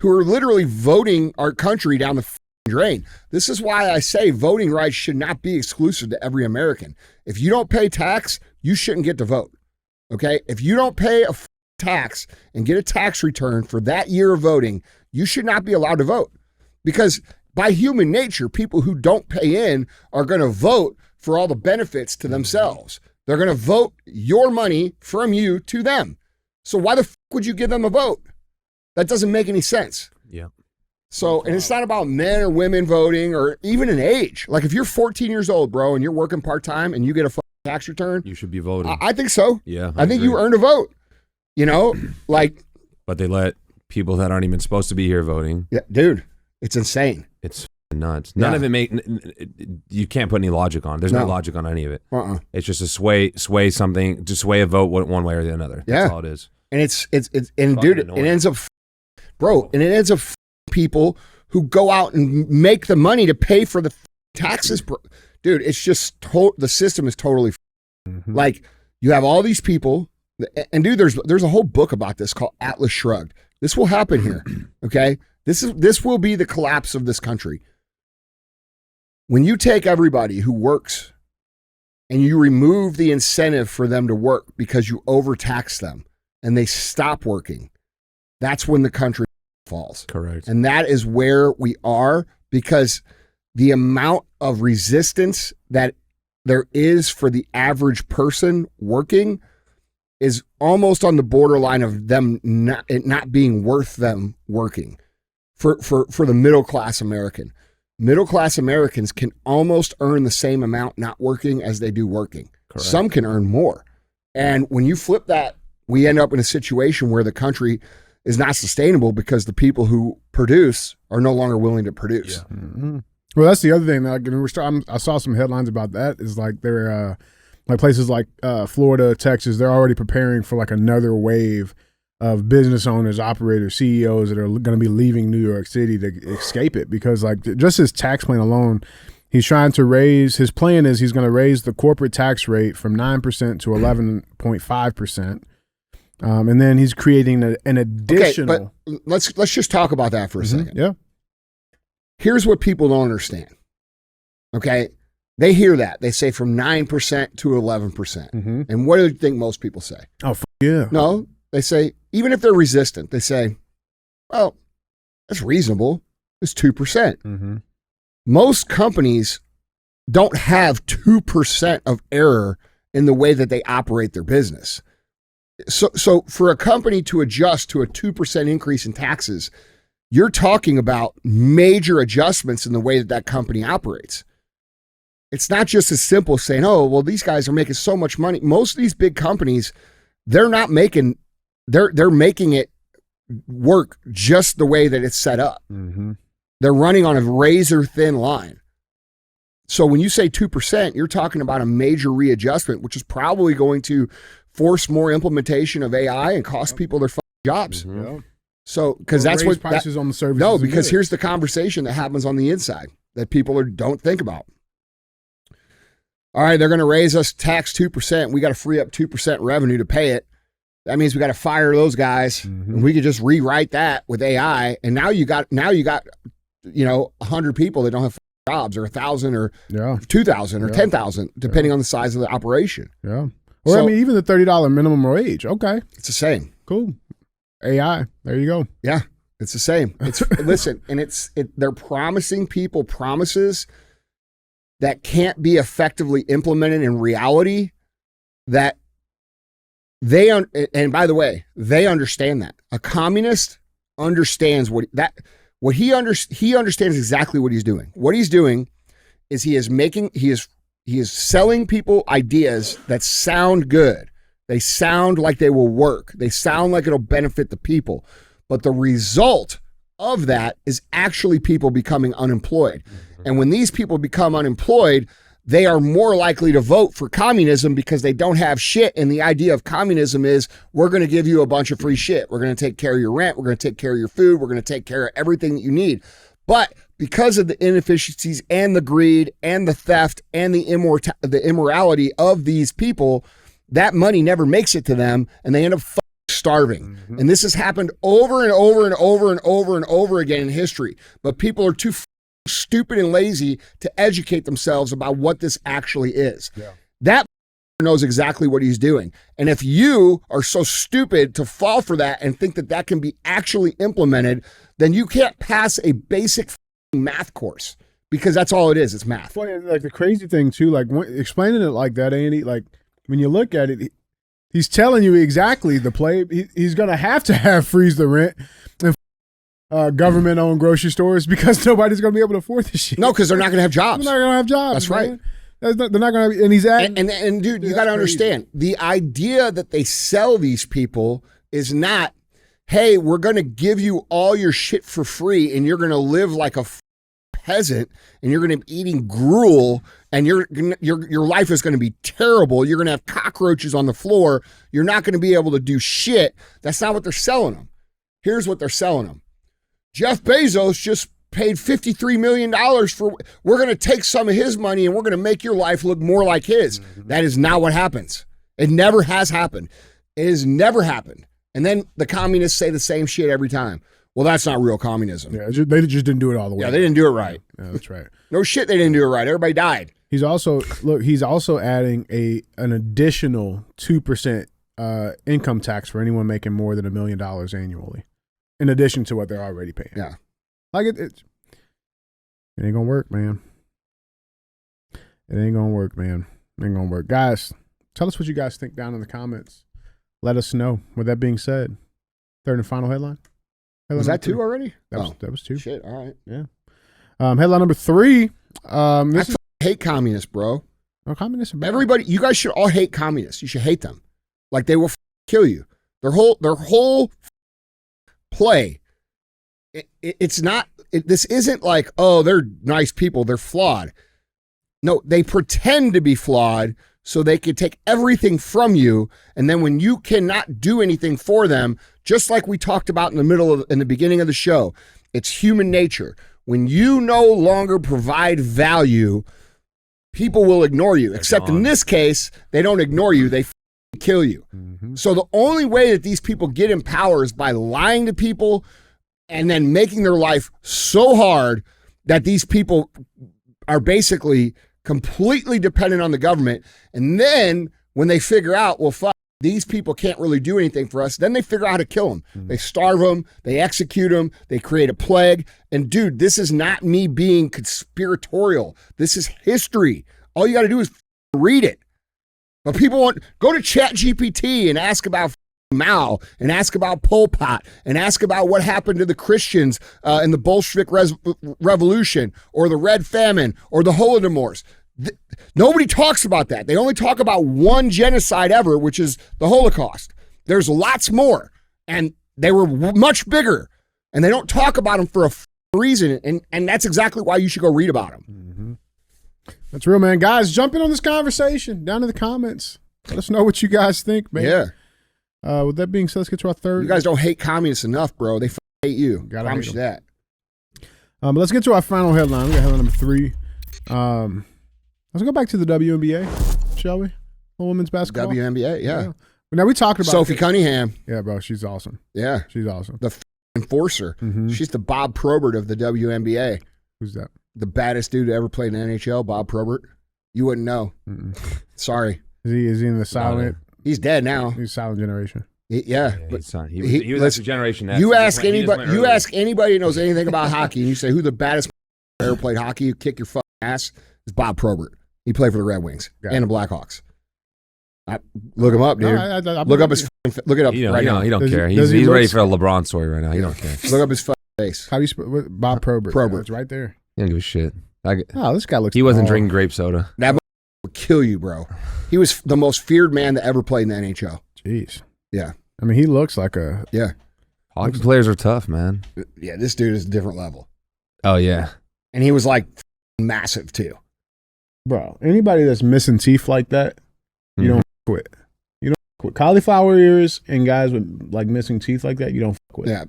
who are literally voting our country down the drain. This is why I say voting rights should not be exclusive to every American. If you don't pay tax, you shouldn't get to vote. Okay? If you don't pay a tax and get a tax return for that year of voting, you should not be allowed to vote. Because by human nature, people who don't pay in are going to vote for all the benefits to themselves. They're going to vote your money from you to them. So why the would you give them a vote? That doesn't make any sense. Yeah. So, and it's not about men or women voting or even an age. Like if you're 14 years old, bro, and you're working part-time and you get a tax return, you should be voting. I think so. Yeah. I think you earned a vote, like. But they let people that aren't even supposed to be here voting. Yeah, dude, it's insane. It's nuts. None of it you can't put any logic on. There's no logic on any of it. It's just a sway something, to sway a vote one way or the other. That's all it is. And it's dude, it ends up, bro, and it ends up people who go out and make the money to pay for the taxes. Dude, it's just, the system is totally, like, you have all these people, and dude, there's a whole book about this called Atlas Shrugged. This will happen here, okay? This will be the collapse of this country. When you take everybody who works and you remove the incentive for them to work because you overtax them and they stop working, that's when the country falls. Correct. And that is where we are, because the amount of resistance that there is for the average person working is almost on the borderline of them not being worth them working for the middle class American. Middle class Americans can almost earn the same amount not working as they do working. Correct. Some can earn more. And when you flip that, we end up in a situation where the country is not sustainable because the people who produce are no longer willing to produce. Yeah. Mm-hmm. Well, that's the other thing. Like, I saw some headlines about that. Is like they're like places like Florida, Texas. They're already preparing for like another wave of business owners, operators, CEOs that are going to be leaving New York City to escape it, because like just his tax plan alone, he's trying to raise. His plan is he's going to raise the corporate tax rate from 9% to 11.5%, and then he's creating an additional. Okay, but let's just talk about that for a second. Yeah. Here's what people don't understand. Okay, they hear that they say from 9% to 11%, and what do you think most people say? Oh, yeah. No, they say even if they're resistant, they say, "Well, that's reasonable. It's 2%." Most companies don't have 2% of error in the way that they operate their business. So for a company to adjust to a 2% increase in taxes, you're talking about major adjustments in the way that company operates. It's not just as simple as saying, "Oh, well, these guys are making so much money." Most of these big companies, they're making it work just the way that it's set up. They're running on a razor thin line. So when you say 2%, you're talking about a major readjustment, which is probably going to force more implementation of AI and cost people their jobs. So, because that's what prices on the services. No, because here's the conversation that happens on the inside that people don't think about. All right, they're going to raise us tax 2%. We got to free up 2% revenue to pay it. That means we got to fire those guys, and we could just rewrite that with AI. And now you got 100 people that don't have jobs, or 1,000, or 2,000, or 10,000, depending on the size of the operation. Yeah. Or I mean, even the $30 minimum wage. Okay, it's the same. Cool. AI. There you go. Yeah, it's the same. It's listen, and they're promising people promises that can't be effectively implemented in reality. That and by the way, they understand that. A communist understands he understands exactly what he's doing. What he's doing is he is selling people ideas that sound good. They sound like they will work. They sound like it'll benefit the people. But the result of that is actually people becoming unemployed. And when these people become unemployed, they are more likely to vote for communism because they don't have shit. And the idea of communism is, we're going to give you a bunch of free shit. We're going to take care of your rent. We're going to take care of your food. We're going to take care of everything that you need. But because of the inefficiencies and the greed and the theft and the immorality of these people, that money never makes it to them, and they end up starving. And this has happened over and over and over and over and over again in history. But people are too stupid and lazy to educate themselves about what this actually is. That knows exactly what he's doing. And if you are so stupid to fall for that and think that can be actually implemented, then you can't pass a basic math course, because that's all it is. It's math. Like the crazy thing too, like explaining it like that, Andy, like when you look at it, he's telling you exactly the play. He's going to have freeze the rent and government-owned grocery stores, because nobody's going to be able to afford this shit. No, because they're not going to have jobs. They're not going to have jobs. That's right. They're not going to. And he's at. And dude, you got to understand, the idea that they sell these people is not, "Hey, we're going to give you all your shit for free, and you're going to live like a peasant, and you're going to be eating gruel, and your life is going to be terrible. You're going to have cockroaches on the floor. You're not going to be able to do shit." That's not what they're selling them. Here's what they're selling them. Jeff Bezos just paid $53 million we're going to take some of his money and we're going to make your life look more like his. That is not what happens. It never has happened. It has never happened. And then the communists say the same shit every time. Well, that's not real communism. Yeah, they just didn't do it all the way. Yeah, they didn't do it right. Yeah, that's right. No shit, they didn't do it right. Everybody died. He's also adding an additional 2% income tax for anyone making more than $1 million annually, in addition to what they're already paying. Yeah, like it ain't gonna work, man. It ain't gonna work, man. It ain't gonna work, guys. Tell us what you guys think down in the comments. Let us know. With that being said, third and final headline. Was that 2 already? That was 2. Shit, all right. Yeah. Headline number 3. I hate communists, bro. Oh, communists are bad. Everybody, you guys should all hate communists. You should hate them. Like, they will kill you. Their whole play. It's not. This isn't like, oh, they're nice people. They're flawed. No, they pretend to be flawed so they can take everything from you. And then when you cannot do anything for them, just like we talked about in the beginning of the show, it's human nature. When you no longer provide value, people will ignore you. Except in this case, they don't ignore you. They kill you. Mm-hmm. So the only way that these people get in power is by lying to people and then making their life so hard that these people are basically completely dependent on the government. And then when they figure out, well, fuck, these people can't really do anything for us, then they figure out how to kill them. Mm-hmm. They starve them, they execute them, they create a plague. And dude, this is not me being conspiratorial. This is history. All you got to do is read it. But people want, go to ChatGPT and ask about Mao and ask about Pol Pot and ask about what happened to the Christians in the Bolshevik Revolution or the Red Famine or the Holodomors. Nobody talks about that. They only talk about one genocide ever, which is the Holocaust. There's lots more, and they were much bigger, and they don't talk about them for a reason, and that's exactly why you should go read about them. Mm-hmm. That's real, man. Guys, jump in on this conversation down in the comments. Let us know what you guys think, man. Yeah. With that being said, let's get to our third. You guys don't hate communists enough, bro. They hate you. Gotta promise you that. But let's get to our final headline. We got headline number 3. Let's go back to the WNBA, shall we? The women's basketball. WNBA, yeah. Now we talked about Sophie Cunningham. Yeah, bro, she's awesome. Yeah, she's awesome. The enforcer. Mm-hmm. She's the Bob Probert of the WNBA. Who's that? The baddest dude to ever play in the NHL, Bob Probert. You wouldn't know. Mm-mm. Sorry. Is he in the silent? He's dead now. He's silent generation. Yeah, but he was the generation X. You ask anybody. You ask anybody who knows anything about hockey, and you say who the baddest ever played hockey, you kick your fucking ass. Is Bob Probert. He played for the Red Wings and the Blackhawks. Look him up, dude. No, look up his. Look it up right now. He don't care. He's ready for a LeBron story right now. He don't care. Look up his face. How do you spell Bob Probert? Probert. It's right there. He don't give a shit. This guy looks. He wasn't drinking grape soda. That would kill you, bro. He was the most feared man that ever played in the NHL. Jeez. Yeah. I mean, he looks like a. Yeah. Hockey players are tough, man. Yeah, this dude is a different level. Oh yeah. And he was like massive too. Bro, anybody that's missing teeth like that, you don't quit. You don't quit. Cauliflower ears and guys with like missing teeth like that, you don't quit. Yeah.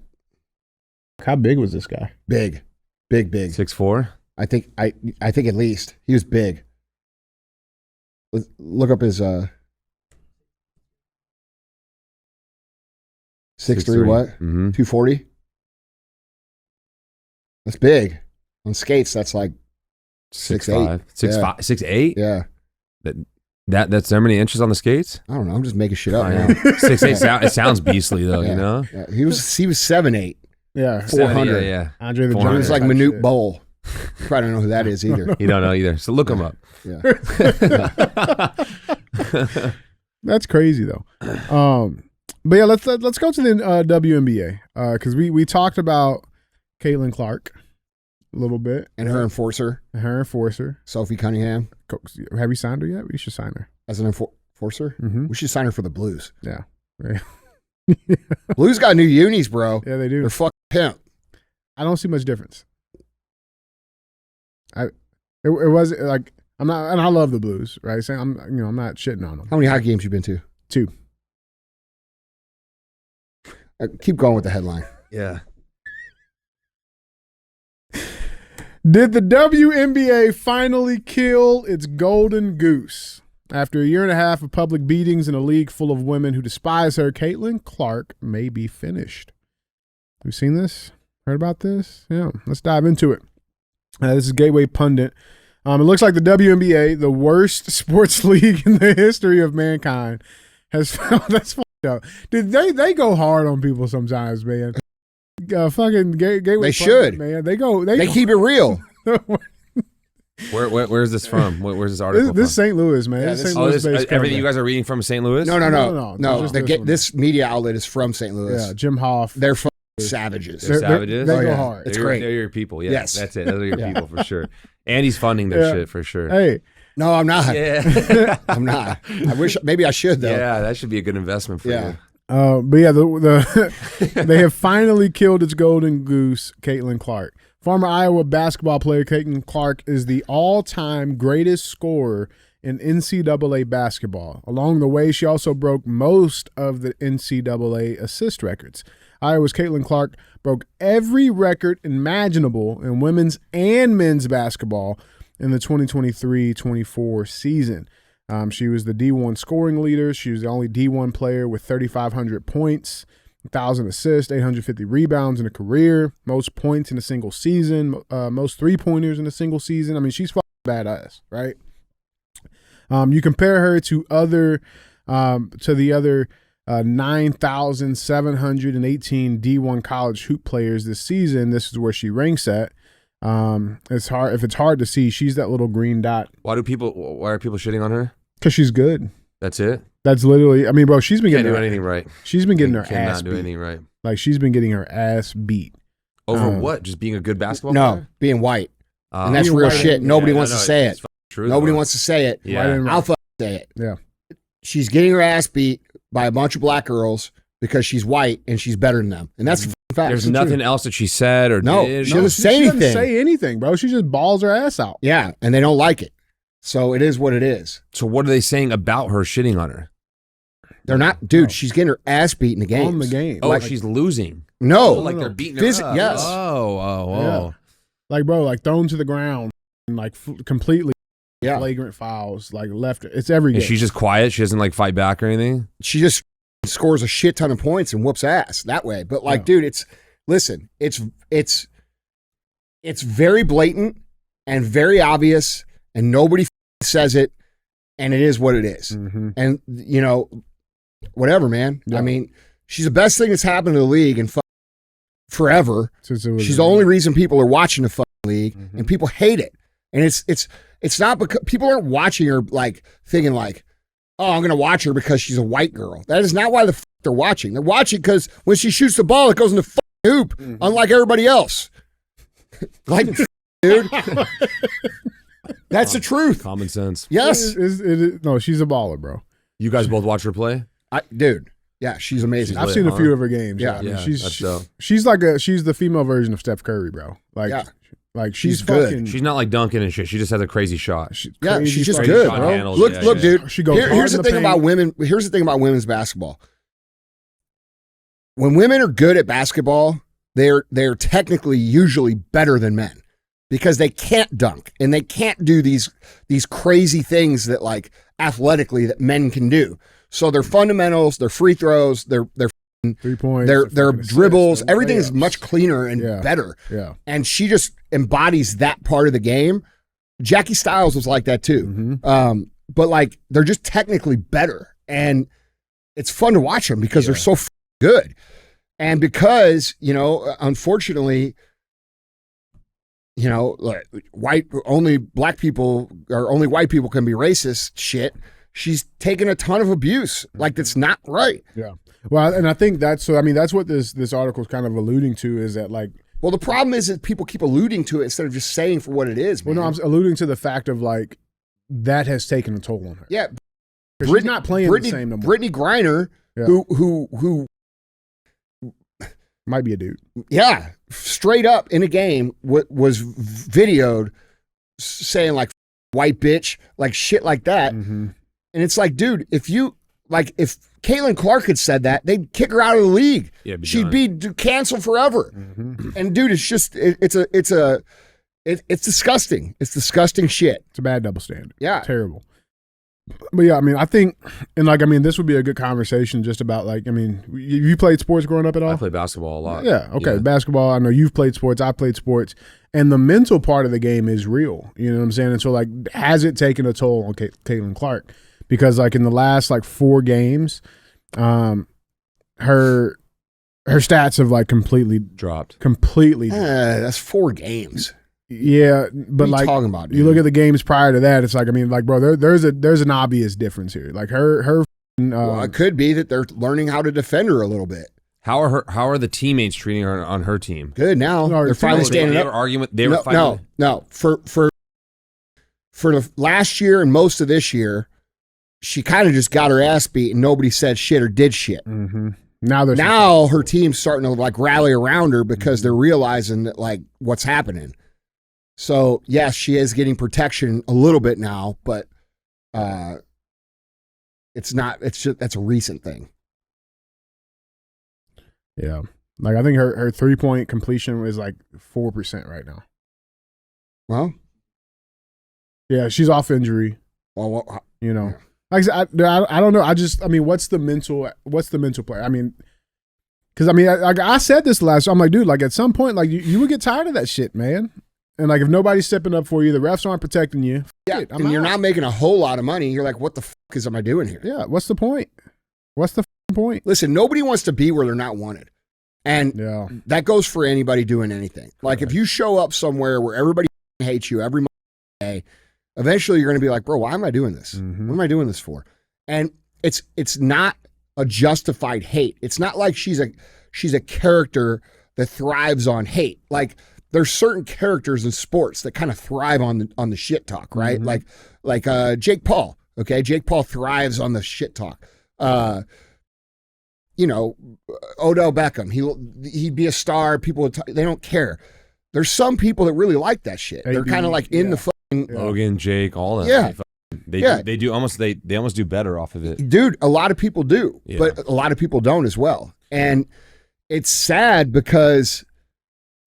How big was this guy? Big. 6'4"? I think at least. He was big. Look up his 6'3" what? 240? That's big. On skates, that's like 6'8". 6'5", 6'8"? Yeah. That's how many inches on the skates? I don't know. I'm just making shit up now. 6'8". It sounds beastly though, you know? Yeah. He was 7'8". Yeah. 400. Yeah. Andre the He Giant. was like Manute Bol. Probably don't know who that is either. You don't know either. So look him up. Yeah. That's crazy though. But yeah, let's go to the WNBA because we talked about Caitlin Clark a little bit and her enforcer, Sophie Cunningham. Have you signed her yet? We should sign her as an enforcer. Mm-hmm. We should sign her for the Blues. Yeah. Blues got new unis, bro. Yeah, they do. They're fucking pimp. I don't see much difference. It was like I'm not, and I love the Blues, right? So I'm not shitting on them. How many hockey games you been to? 2. Keep going with the headline. Yeah. Did the WNBA finally kill its golden goose? After a year and a half of public beatings in a league full of women who despise her, Caitlin Clark may be finished. Have you seen this? Heard about this? Yeah. Let's dive into it. This is Gateway Pundit. It looks like the WNBA, the worst sports league in the history of mankind, has found that's fucked up. Dude, they go hard on people sometimes, man. Fucking Gateway They Pundit, should, man. They keep it real. Where's this from? Where's this article? This is St. Louis, man. Yeah, this is St. Louis based everything you guys are reading from St. Louis? No. This media outlet is from St. Louis. Yeah, Jim Hoff. They're savages. They're savages. They go hard. It's great. They're your people. Yeah, yes, that's it. Those are your people for sure. And he's funding their shit for sure. Hey, no, I'm not. Yeah, I'm not. I wish maybe I should though. Yeah, that should be a good investment for you. But yeah, they have finally killed its golden goose, Caitlin Clark. Former Iowa basketball player Caitlin Clark is the all-time greatest scorer in NCAA basketball. Along the way, she also broke most of the NCAA assist records. Iowa's Caitlin Clark broke every record imaginable in women's and men's basketball in the 2023-24 season. She was the D1 scoring leader. She was the only D1 player with 3,500 points, 1,000 assists, 850 rebounds in a career, most points in a single season, most three-pointers in a single season. I mean, she's fucking badass, right? You compare her to the other 9,718 D1 college hoop players this season. This is where she ranks at. It's hard. If it's hard to see, she's that little green dot. Why are people shitting on her? Because she's good. That's it. That's literally. I mean, bro, she's been Can't getting do anything right. She's been getting her ass Cannot beat. do anything right. Like she's been getting her ass beat. Over what? Just being a good basketball No, player? being white. And that's Being real white, shit. Nobody wants to it's- say it's it. True, Nobody though. wants to say it. Yeah. Right and right. I'll fucking say it. Yeah. She's getting her ass beat by a bunch of black girls because she's white and she's better than them. And that's the fucking fact. There's It's nothing true. else that she said or No, did. she doesn't say She anything. doesn't say anything, bro. She just balls her ass out. Yeah, and they don't like it. So it is what it is. So what are they saying about her shitting on her? They're not, dude, she's getting her ass beat in the game. On the game. Oh, Like, she's losing. No. Oh, like they're beating her up. Yes. Oh. like, bro, like thrown to the ground and like completely Yeah. flagrant fouls, like left. It's every game. And she's just quiet. She doesn't like fight back or anything. She just scores a shit ton of points and whoops ass that way. But like, dude, it's very blatant and very obvious, and nobody says it, and it is what it is. Mhm. And you know, whatever, man. Yeah. I mean, she's the best thing that's happened to the league in forever. Since it was She's the only reason people are watching the fucking league, Mhm. and people hate it. And it's not because people aren't watching her like thinking like, oh, I'm gonna watch her because she's a white girl. That is not why the fuck they're watching. They're watching because when she shoots the ball, it goes in the fucking hoop, unlike everybody else. Like, dude, that's the truth. Common sense. Yes, no, she's a baller, bro. You guys both watch her play? Dude. Yeah, she's amazing. I've lit, seen a huh? few of her games. Yeah. I mean, Yeah, that's dope. she's the female version of Steph Curry, bro. Like, Yeah. like She's she's good. fucking. She's not like dunking and shit. She just has a crazy shot. Yeah, she's just fucking good, shot bro. handles, Look, yeah, look, yeah. dude. She goes hard Here's in the the thing about paint. women. Here's the thing about women's basketball. When women are good at basketball, they're technically usually better than men because they can't dunk and they can't do these crazy things that like athletically that men can do. So their fundamentals, their free throws, their 3 points, their fucking dribbles, assists, their everything is layups. much cleaner and Yeah. better. Yeah. And she just embodies that part of the game. Jackie Stiles was like that too. Mhm. But like they're just technically better, and it's fun to watch them because they're so good. And because unfortunately, like only white people can be racist. Shit, she's taken a ton of abuse. Like that's not right. Yeah. Well, and I think that's so. I mean, that's what this article is kind of alluding to is that like. Well, the problem is that people keep alluding to it instead of just saying for what it is. Man. Well, no, I'm alluding to the fact of like that has taken a toll on her. Yeah, She's not playing the same no more. Brittany Griner, Yeah. who Might be a dude. yeah, straight up in a game was videoed saying like white bitch, like shit like that. Mm-hmm. And it's like, dude, if Caitlin Clark had said that, they'd kick her out of the league. Yeah, She'd be canceled forever. Mm-hmm. And dude, it's just it's disgusting. It's disgusting shit. It's a bad double standard. Yeah. Terrible. But yeah, I mean, I think, and like, I mean, this would be a good conversation just about like, I mean, you played sports growing up at all? I play basketball a lot. Yeah. Okay. Yeah. Basketball. I know you've played sports. I played sports, and the mental part of the game is real. You know what I'm saying? And so, like, has it taken a toll on Caitlin Clark? Because like in the last like 4 games, her stats have like completely dropped. That's 4 games. Yeah, but What are you like talking about, you dude? look at the games prior to that, it's like I mean, like bro, there's an obvious difference here. Like her. Well, it could be that they're learning how to defend her a little bit. How are the teammates treating her on her team? Good now. No, They're finally standing They up. were arguing. They were fighting. No. For the last year and most of this year, she kind of just got her ass beat and nobody said shit or did shit. Mm-hmm. Now her team's starting to like rally around her because they're realizing that like what's happening. So yes, she is getting protection a little bit now, but it's not. It's just that's a recent thing. Yeah, like I think her 3-point completion is like 4% right now. Well, yeah, she's off injury. Well, you know, like I don't know. I mean, what's the mental play? I mean, because I mean, I said this last. I'm like, dude, like at some point, like you would get tired of that shit, man. And like if nobody's stepping up for you, the refs aren't protecting you. Yeah, and you're not making a whole lot of money. You're like, what the fuck am I doing here? Yeah, what's the point? What's the point? Listen, nobody wants to be where they're not wanted. And that goes for anybody doing anything. Like if you show up somewhere where everybody hates you every day, eventually you're going to be like, bro, why am I doing this? Mm-hmm. What am I doing this for? And it's not a justified hate. It's not like she's a character that thrives on hate. Like there's certain characters in sports that kind of thrive on the shit talk, right? Mm-hmm. Like Jake Paul. Okay, Jake Paul thrives on the shit talk. You know, Odell Beckham. He'd be a star. People would they don't care. There's some people that really like that shit. They're kind of like in the fucking Logan, Jake, all that. Yeah. They almost do better off of it. Dude, a lot of people do, but a lot of people don't as well. And it's sad because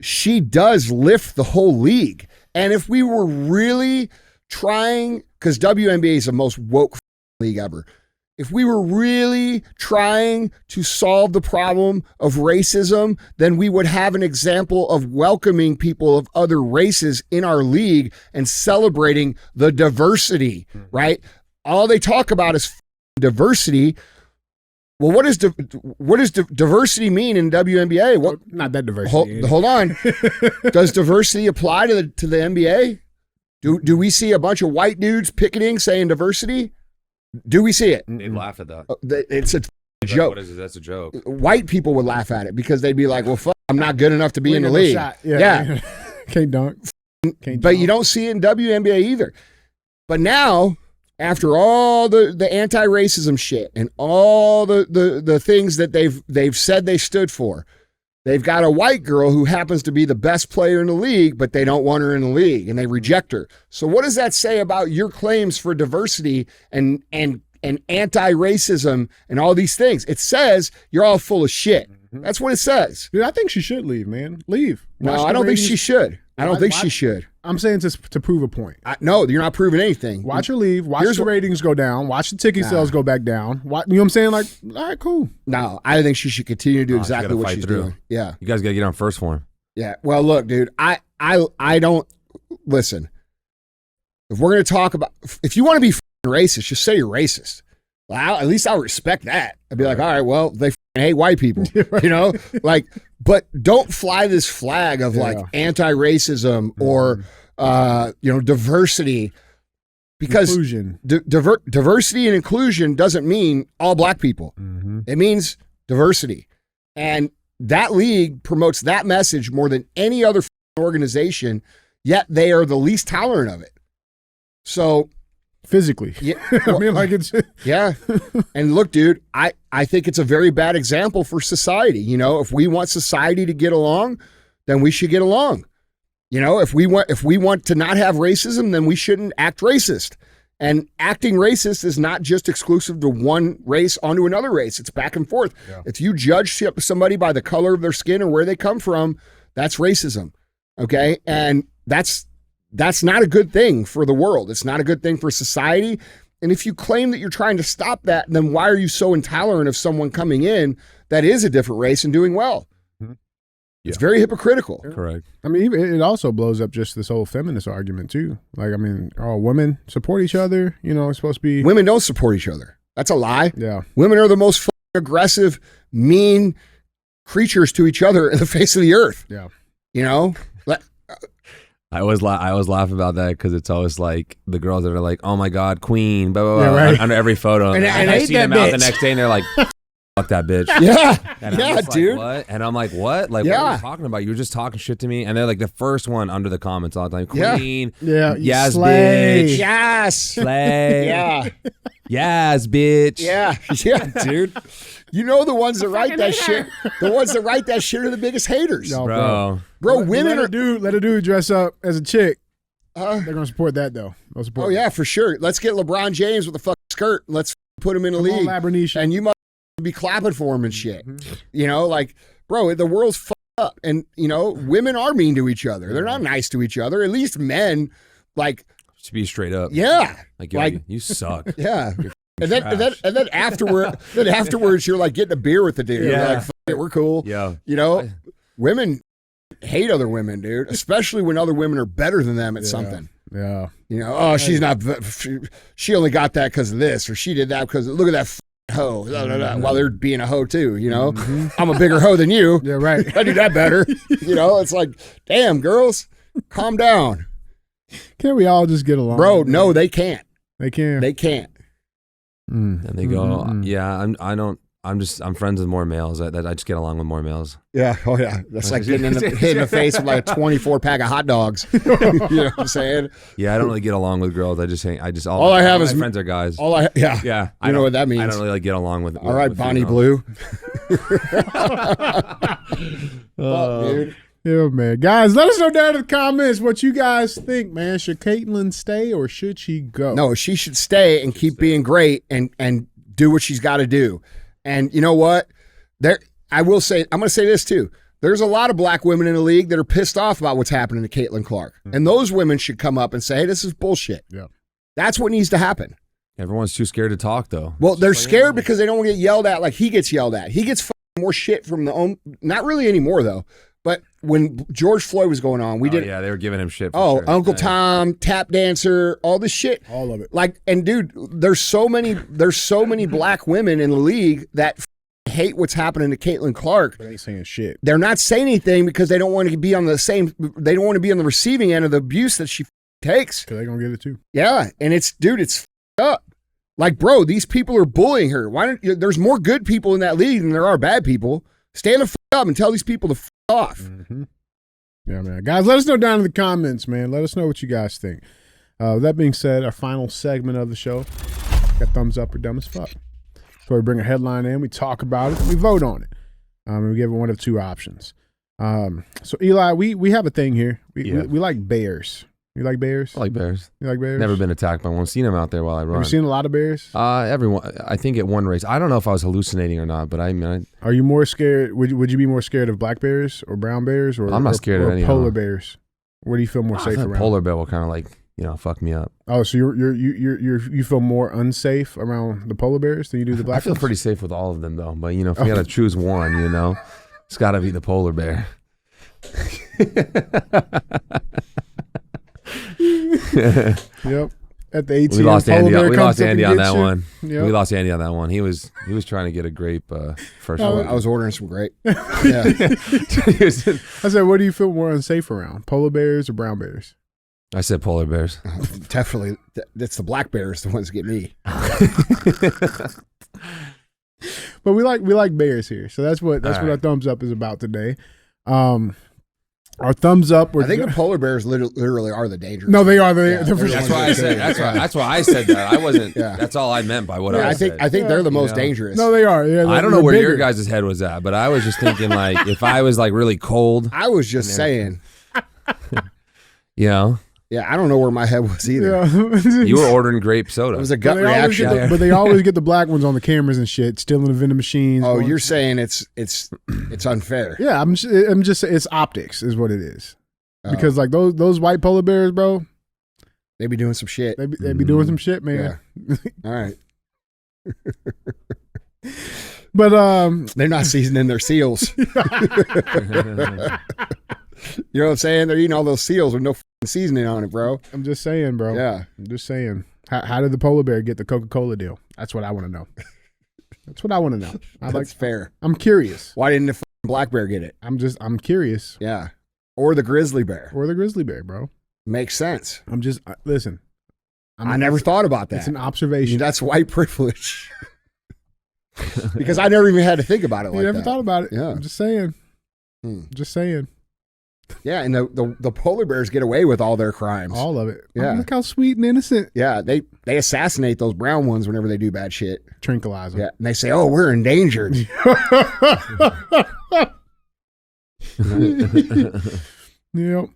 she does lift the whole league. And if we were really trying, because WNBA is the most woke league ever. If we were really trying to solve the problem of racism, then we would have an example of welcoming people of other races in our league and celebrating the diversity, right? All they talk about is diversity. Well, what does diversity mean in WNBA? What? Not that diversity. Hold on. Does diversity apply to the NBA? Do we see a bunch of white dudes picketing saying diversity? Do we see it? They laugh at that. It's a joke. What is it? That's a joke. White people would laugh at it because they'd be like, "Well, fuck, I'm not good enough to be in the league." Yeah. Can't dunk. But you don't see it in WNBA either. But now, after all the anti-racism shit and all the things that they've said they stood for, they've got a white girl who happens to be the best player in the league, but they don't want her in the league and they reject her. So what does that say about your claims for diversity and anti-racism and all these things? It says you're all full of shit. That's what it says. Dude, I think she should leave, man. Leave. No, I don't think she should. I don't think she should. I'm saying to prove a point. No, you're not proving anything. Watch her leave. Watch the ratings go down. Watch the ticket sales go back down. You know what I'm saying? Like, all right, cool. No, I think she should continue to do exactly what she's doing. Yeah. You guys got to get on first for him. Yeah. Well, look, dude, I don't listen. If we're going to talk about, if you want to be racist, just say you're racist. Well, at least I'll respect that. I'd be like, all right, well, they hate white people, you know, like, but don't fly this flag of like anti-racism or, diversity, because diversity and inclusion doesn't mean all black people. It means diversity. And that league promotes that message more than any other organization, yet they are the least tolerant of it. So physically, I mean, like it's And look, dude, I think it's a very bad example for society. You know, if we want society to get along, then we should get along. You know, if we want to not have racism, then we shouldn't act racist. And acting racist is not just exclusive to one race onto another race. It's back and forth. Yeah. If you judge somebody by the color of their skin or where they come from, that's racism. Okay, and that's not a good thing for the world. It's not a good thing for society. And if you claim that you're trying to stop that, then why are you so intolerant of someone coming in that is a different race and doing well? Mm-hmm. It's very hypocritical. Correct. I mean, it also blows up just this whole feminist argument too. Like, I mean, all women support each other. You know, it's supposed to be. Women don't support each other. That's a lie. Yeah. Women are the most aggressive, mean creatures to each other in the face of the earth. Yeah. You know? I always laugh about that because it's always like the girls that are like, "Oh my God, queen," blah blah blah, right. under every photo, and I see them out the next day, and they're like, fuck that bitch. Yeah, And yeah, I'm just dude. Like, what? And I'm like, what? Like, what are you talking about? You were just talking shit to me. And they're like the first one under the comments all the time. Queen. Yeah. Yes, slay. bitch. Yes. Slay. Yeah. Yes, bitch. Yeah. Yeah, dude. You know the ones that write that shit. The ones that write that shit are the biggest haters. No, Bro. Women are. Let a dude dress up as a chick. Uh, They're gonna support that though. They'll support oh yeah, for sure. Let's get LeBron James with a fucking skirt. Let's put him in the Come on, league. Labranisha. And you must be clapping for him and shit. You know, like, bro, the world's fucked up. And, you know, women are mean to each other. They're not nice to each other. At least men, like, To be straight up. yeah. Like, Like- you suck. Yeah. And then afterwards, you're like getting a beer with the dude. You're like, fuck it, we're cool. Yeah. You know, women hate other women, dude, especially when other women are better than them at something. Yeah. You know, oh, she's not, she only got that because of this, or she did that because look at that hoe, while they're being a hoe too, you know? I'm a bigger hoe than you. Yeah, right. I do that better. You know, it's like, damn, girls, calm down. Can't we all just get along? Bro, no, they can't. They can. They can't. And they go, yeah, I'm friends with more males. I just get along with more males. Yeah. Oh, yeah. That's like getting hit in the face with like a 24 pack of hot dogs. You know what I'm saying? Yeah, I don't really get along with girls. I just All I have my is friends are guys. Yeah. I know what that means. I don't really like get along with. All right, with Bonnie females. Blue. Dude. Yeah, man. Guys, let us know down in the comments what you guys think, man. Should Caitlyn stay or should she go? No, she should stay and keep being great and do what she's got to do. And you know what? I will say, I'm going to say this too. There's a lot of black women in the league that are pissed off about what's happening to Caitlin Clark. And those women should come up and say, hey, this is bullshit. Yeah. That's what needs to happen. Everyone's too scared to talk though. Well, they're scared because they don't want to get yelled at like he gets yelled at. He gets more shit from not really anymore though. But when George Floyd was going on, Yeah, they were giving him shit. For sure. Uncle Tom, tap dancer, all this shit. All of it. Like, and dude, there's so many black women in the league that hate what's happening to Caitlin Clark. But they ain't saying shit. They're not saying anything because they don't want to be on the receiving end of the abuse that she takes. Because they're going to get it too. Yeah. And it's up. Like, bro, these people are bullying her. There's more good people in that league than there are bad people. Stand the up and tell these people to off. Mm-hmm. Yeah, man. Guys, let us know down in the comments, man. Let us know what you guys think. That being said, our final segment of the show, got thumbs up or dumb as fuck. So we bring a headline in, we talk about it, and we vote on it. And we give it one of two options. So Eli, we have a thing here. We like bears. You like bears? I like bears. You like bears? Never been attacked by one. Seen them out there while I run. Have you seen a lot of bears? Everyone. I think at one race. I don't know if I was hallucinating or not, but Are you more scared? Would you be more scared of black bears or brown bears or? I'm not scared of any polar of them. bears. Where do you feel more safe around? Polar bear will kind of like fuck me up. Oh, so you feel more unsafe around the polar bears than you do the black? I feel pretty safe with all of them though. But if you got to choose one, it's got to be the polar bear. Yep. At the ATM, we lost Andy. We lost Andy on that you. one. Yep. We lost Andy on that one. He was trying to get a grape first. I was ordering some grape. Yeah. I said, what do you feel more unsafe around? Polar bears or brown bears? I said polar bears. Definitely. That's the black bears, the ones that get me. But we like bears here, so that's what our thumbs up is about today. Our thumbs up. I think the polar bears literally are the dangerous. No, they are. That's why I said. That's why I said that. I wasn't. Yeah. That's all I meant by what I said. I think they're the most dangerous. No, they are. Yeah, I don't know where your guys' head was at, but I was just thinking like if I was like really cold. I was just saying. Yeah, I don't know where my head was either. Yeah. You were ordering grape soda. It was a gut reaction. But they always get the black ones on the cameras and shit, stealing the vending machines. Oh, you're saying it's unfair. Yeah, I'm just it's optics is what it is. Because like those white polar bears, bro, they be doing some shit. They be doing some shit, man. Yeah. All right. But they're not seasoning their seals. You know what I'm saying? They're eating all those seals with no seasoning on it, bro. I'm just saying, bro. Yeah. I'm just saying. How did the polar bear get the Coca-Cola deal? That's what I want to know. That's what I want to know. That's fair. I'm curious. Why didn't the black bear get it? I'm curious. Yeah. Or the grizzly bear. Or the grizzly bear, bro. Makes sense. I'm just listen. I never thought about that. It's an observation. That's white privilege. Because I never even had to think about it like You never that. thought about it. Yeah. I'm just saying. Just saying. Yeah, and the polar bears get away with all their crimes. All of it. Yeah. Oh, look how sweet and innocent. Yeah, they assassinate those brown ones whenever they do bad shit. Tranquilize them. Yeah, and they say, "Oh, we're endangered." Yep.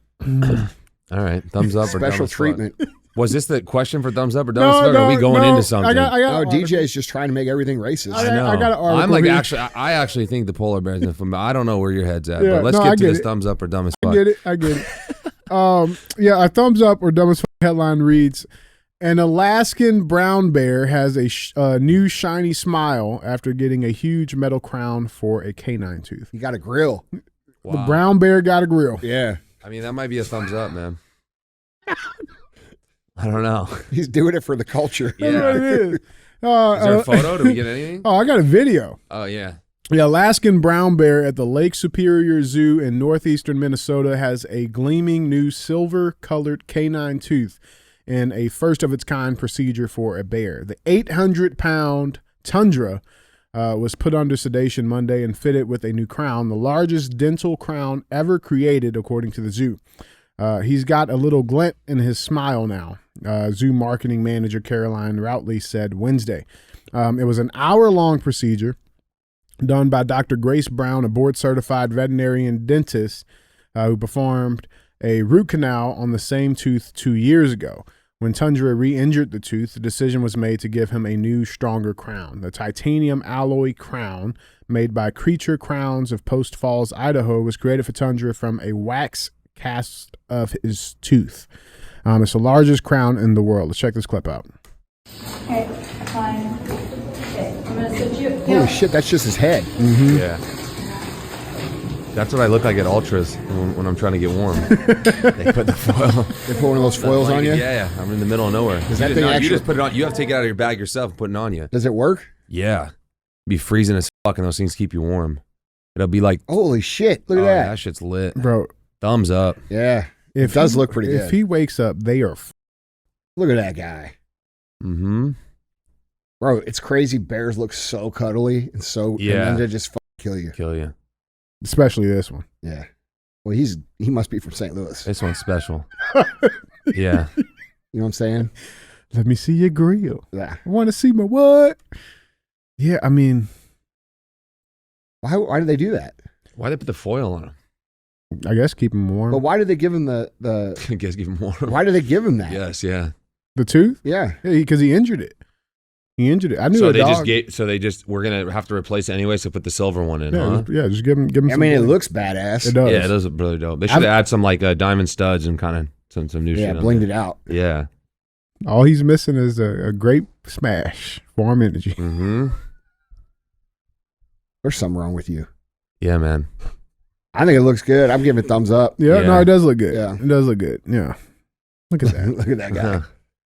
All right, thumbs up or Special dumb as fuck? treatment. Was this the question for thumbs up or dumb as fuck? Or are we going into something? No, DJ's just trying to make everything racist. I know. I got an article I'm like here. I actually think the polar bears. I don't know where your head's at, Yeah, but let's no, get I to get this it. thumbs up or dumb as fuck. I get it. Yeah, a thumbs up or dumb as fuck headline reads: An Alaskan brown bear has a new shiny smile after getting a huge metal crown for a canine tooth. You got a grill. The brown bear got a grill. Yeah. I mean, that might be a thumbs up, man. I don't know. He's doing it for the culture. That's what it is. Is there a photo? Did we get anything? Oh, I got a video. Oh, yeah. The Alaskan brown bear at the Lake Superior Zoo in northeastern Minnesota has a gleaming new silver-colored canine tooth in a first-of-its-kind procedure for a bear. The 800-pound tundra was put under sedation Monday and fitted with a new crown, the largest dental crown ever created, according to the zoo. He's got a little glint in his smile now, zoo marketing manager Caroline Routley said Wednesday. It was an hour-long procedure done by Dr. Grace Brown, a board-certified veterinarian dentist who performed a root canal on the same tooth 2 years ago. When Tundra re-injured the tooth, the decision was made to give him a new, stronger crown. The titanium alloy crown, made by Creature Crowns of Post Falls, Idaho, was created for Tundra from a wax cast of his tooth. It's the largest crown in the world. Let's check this clip out. Okay, fine. Okay, I'm going to switch you. Holy shit, that's just his head. Mm-hmm. Yeah. That's what I look like at Ultras when I'm trying to get warm. They put the foil. They put one of those foils on you? Yeah. I'm in the middle of nowhere. Does that thing you actually... just put it on. You have to take it out of your bag yourself and put it on you. Does it work? Yeah. Be freezing as fuck, and those things keep you warm. It'll be like, holy shit! Look at that. that. Shit's lit, bro. Thumbs up. Yeah, it does look pretty good. If he wakes up, they are. Look at that guy. Mm-hmm. Bro, it's crazy. Bears look so cuddly and so. Yeah. And then they just kill you. Kill you. Especially this one. Yeah. Well, he must be from St. Louis. This one's special. Yeah. You know what I'm saying? Let me see your grill. Yeah. I want to see my what? Yeah, I mean, why did they do that? Why they put the foil on him? I guess keep him warm. But why did they give him the? I guess keep him warm. Why did they give him that? Yes, yeah. The tooth? Yeah. Because he injured it. He injured it. I knew so a they dog. we're gonna have to replace it anyway. So put the silver one in. Yeah, Huh? just give him. I mean, it looks badass. It does. Yeah, it does look really dope. They should add some like diamond studs and kind of some new shit. Yeah, on blinged there. it out. Yeah. All he's missing is a grape smash farm energy. Mm-hmm. There's something wrong with you. Yeah, man. I think it looks good. I'm giving it thumbs up. Yeah, no, it does look good. Yeah. It does look good. Yeah. Look at that. Look at that guy.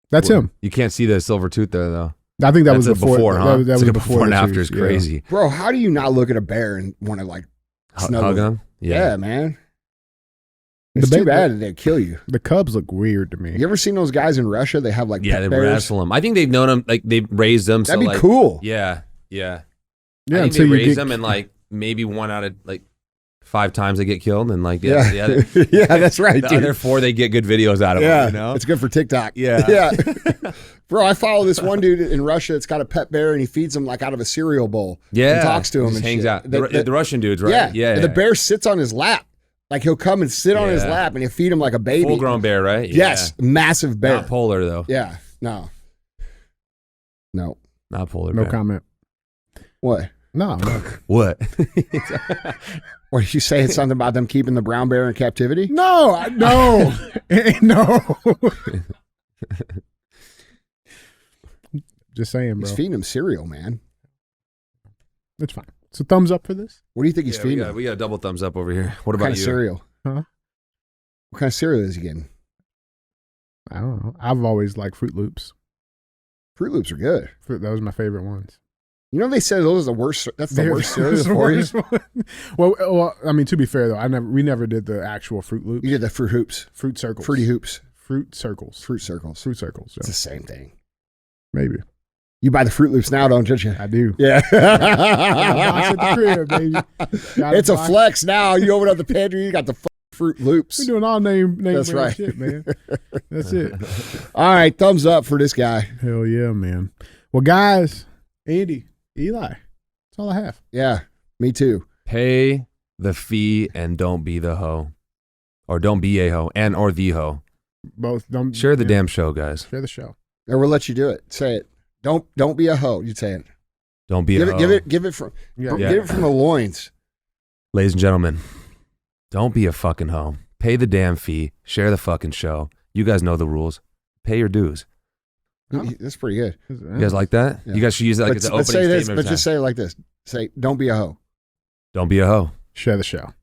That's him. You can't see the silver tooth there though. I think that was That's before. huh? That It's was like a before before and the after tooth, is crazy. Bro, how do you not look at a bear and want to like snuggle Hug him? Yeah, man. It's The too ba- bad that they kill you. The cubs look weird to me. You ever seen those guys in Russia? They have like Yeah, pet they bears. wrestle them. I think they've known them, like they've raised them. That'd so, be like, cool. Yeah, yeah. Yeah, I think until they you raise get- them and like maybe one out of like 5 times they get killed, and like Yeah. the other, Yeah, that's right, the dude. other 4 they get good videos out of Yeah, them. You know, it's good for TikTok. Yeah. Yeah. Bro, I follow this one dude in Russia that's got a pet bear and he feeds him like out of a cereal bowl. yeah. And talks to him Just and hangs shit. out. The Russian dudes, right? Yeah. yeah. And the bear sits on his lap. Like he'll come and sit on his Yeah. lap and he'll feed him like a baby. Full grown bear, right? Yes. Massive bear. Not polar though. Yeah. No. Not polar. No bear. comment. What? No. What? Or did you say it's something about them keeping the brown bear in captivity? No. No. No. Just saying, bro. He's feeding him cereal, man. It's fine. So thumbs up for this? What do you think he's Yeah, feeding him? we got a double thumbs up over here. What What about kind of you? cereal? Huh? What kind of cereal is he getting? I don't know. I've always liked Fruit Loops. Fruit Loops are good. Those are my favorite ones. You know they said those are the worst. That's the worst cereal It's the for you. worst one. Well, I mean, to be fair though, we never did the actual Fruit Loops. You did the Fruit Hoops, Fruit Circles, Fruity Hoops, Fruit Circles, Fruit Circles. Fruit Circles. It's Yeah. the same thing. Maybe. You buy the Fruit Loops now, don't you? I do. Yeah. Box at the crib, baby. It's a flex now. You open up the pantry, you got the Fruit Loops. We're doing all name That's brand right. shit, man. That's it. All right, thumbs up for this guy. Hell yeah, man. Well, guys, Andy, Eli, that's all I have. Yeah, me too. Pay the fee and don't be the hoe. Or don't be a hoe and or the hoe. Both. Don't Share the damn show, guys. Share the show. And we'll let you do it. Say it. Don't be a hoe. You say it. Don't be a hoe. Give it from the loins. Ladies and gentlemen, don't be a fucking hoe. Pay the damn fee. Share the fucking show. You guys know the rules. Pay your dues. That's pretty good. You guys like that? Yeah. You guys should use that like as the opening statement. But just say it like this. Say, don't be a hoe. Don't be a hoe. Share the show.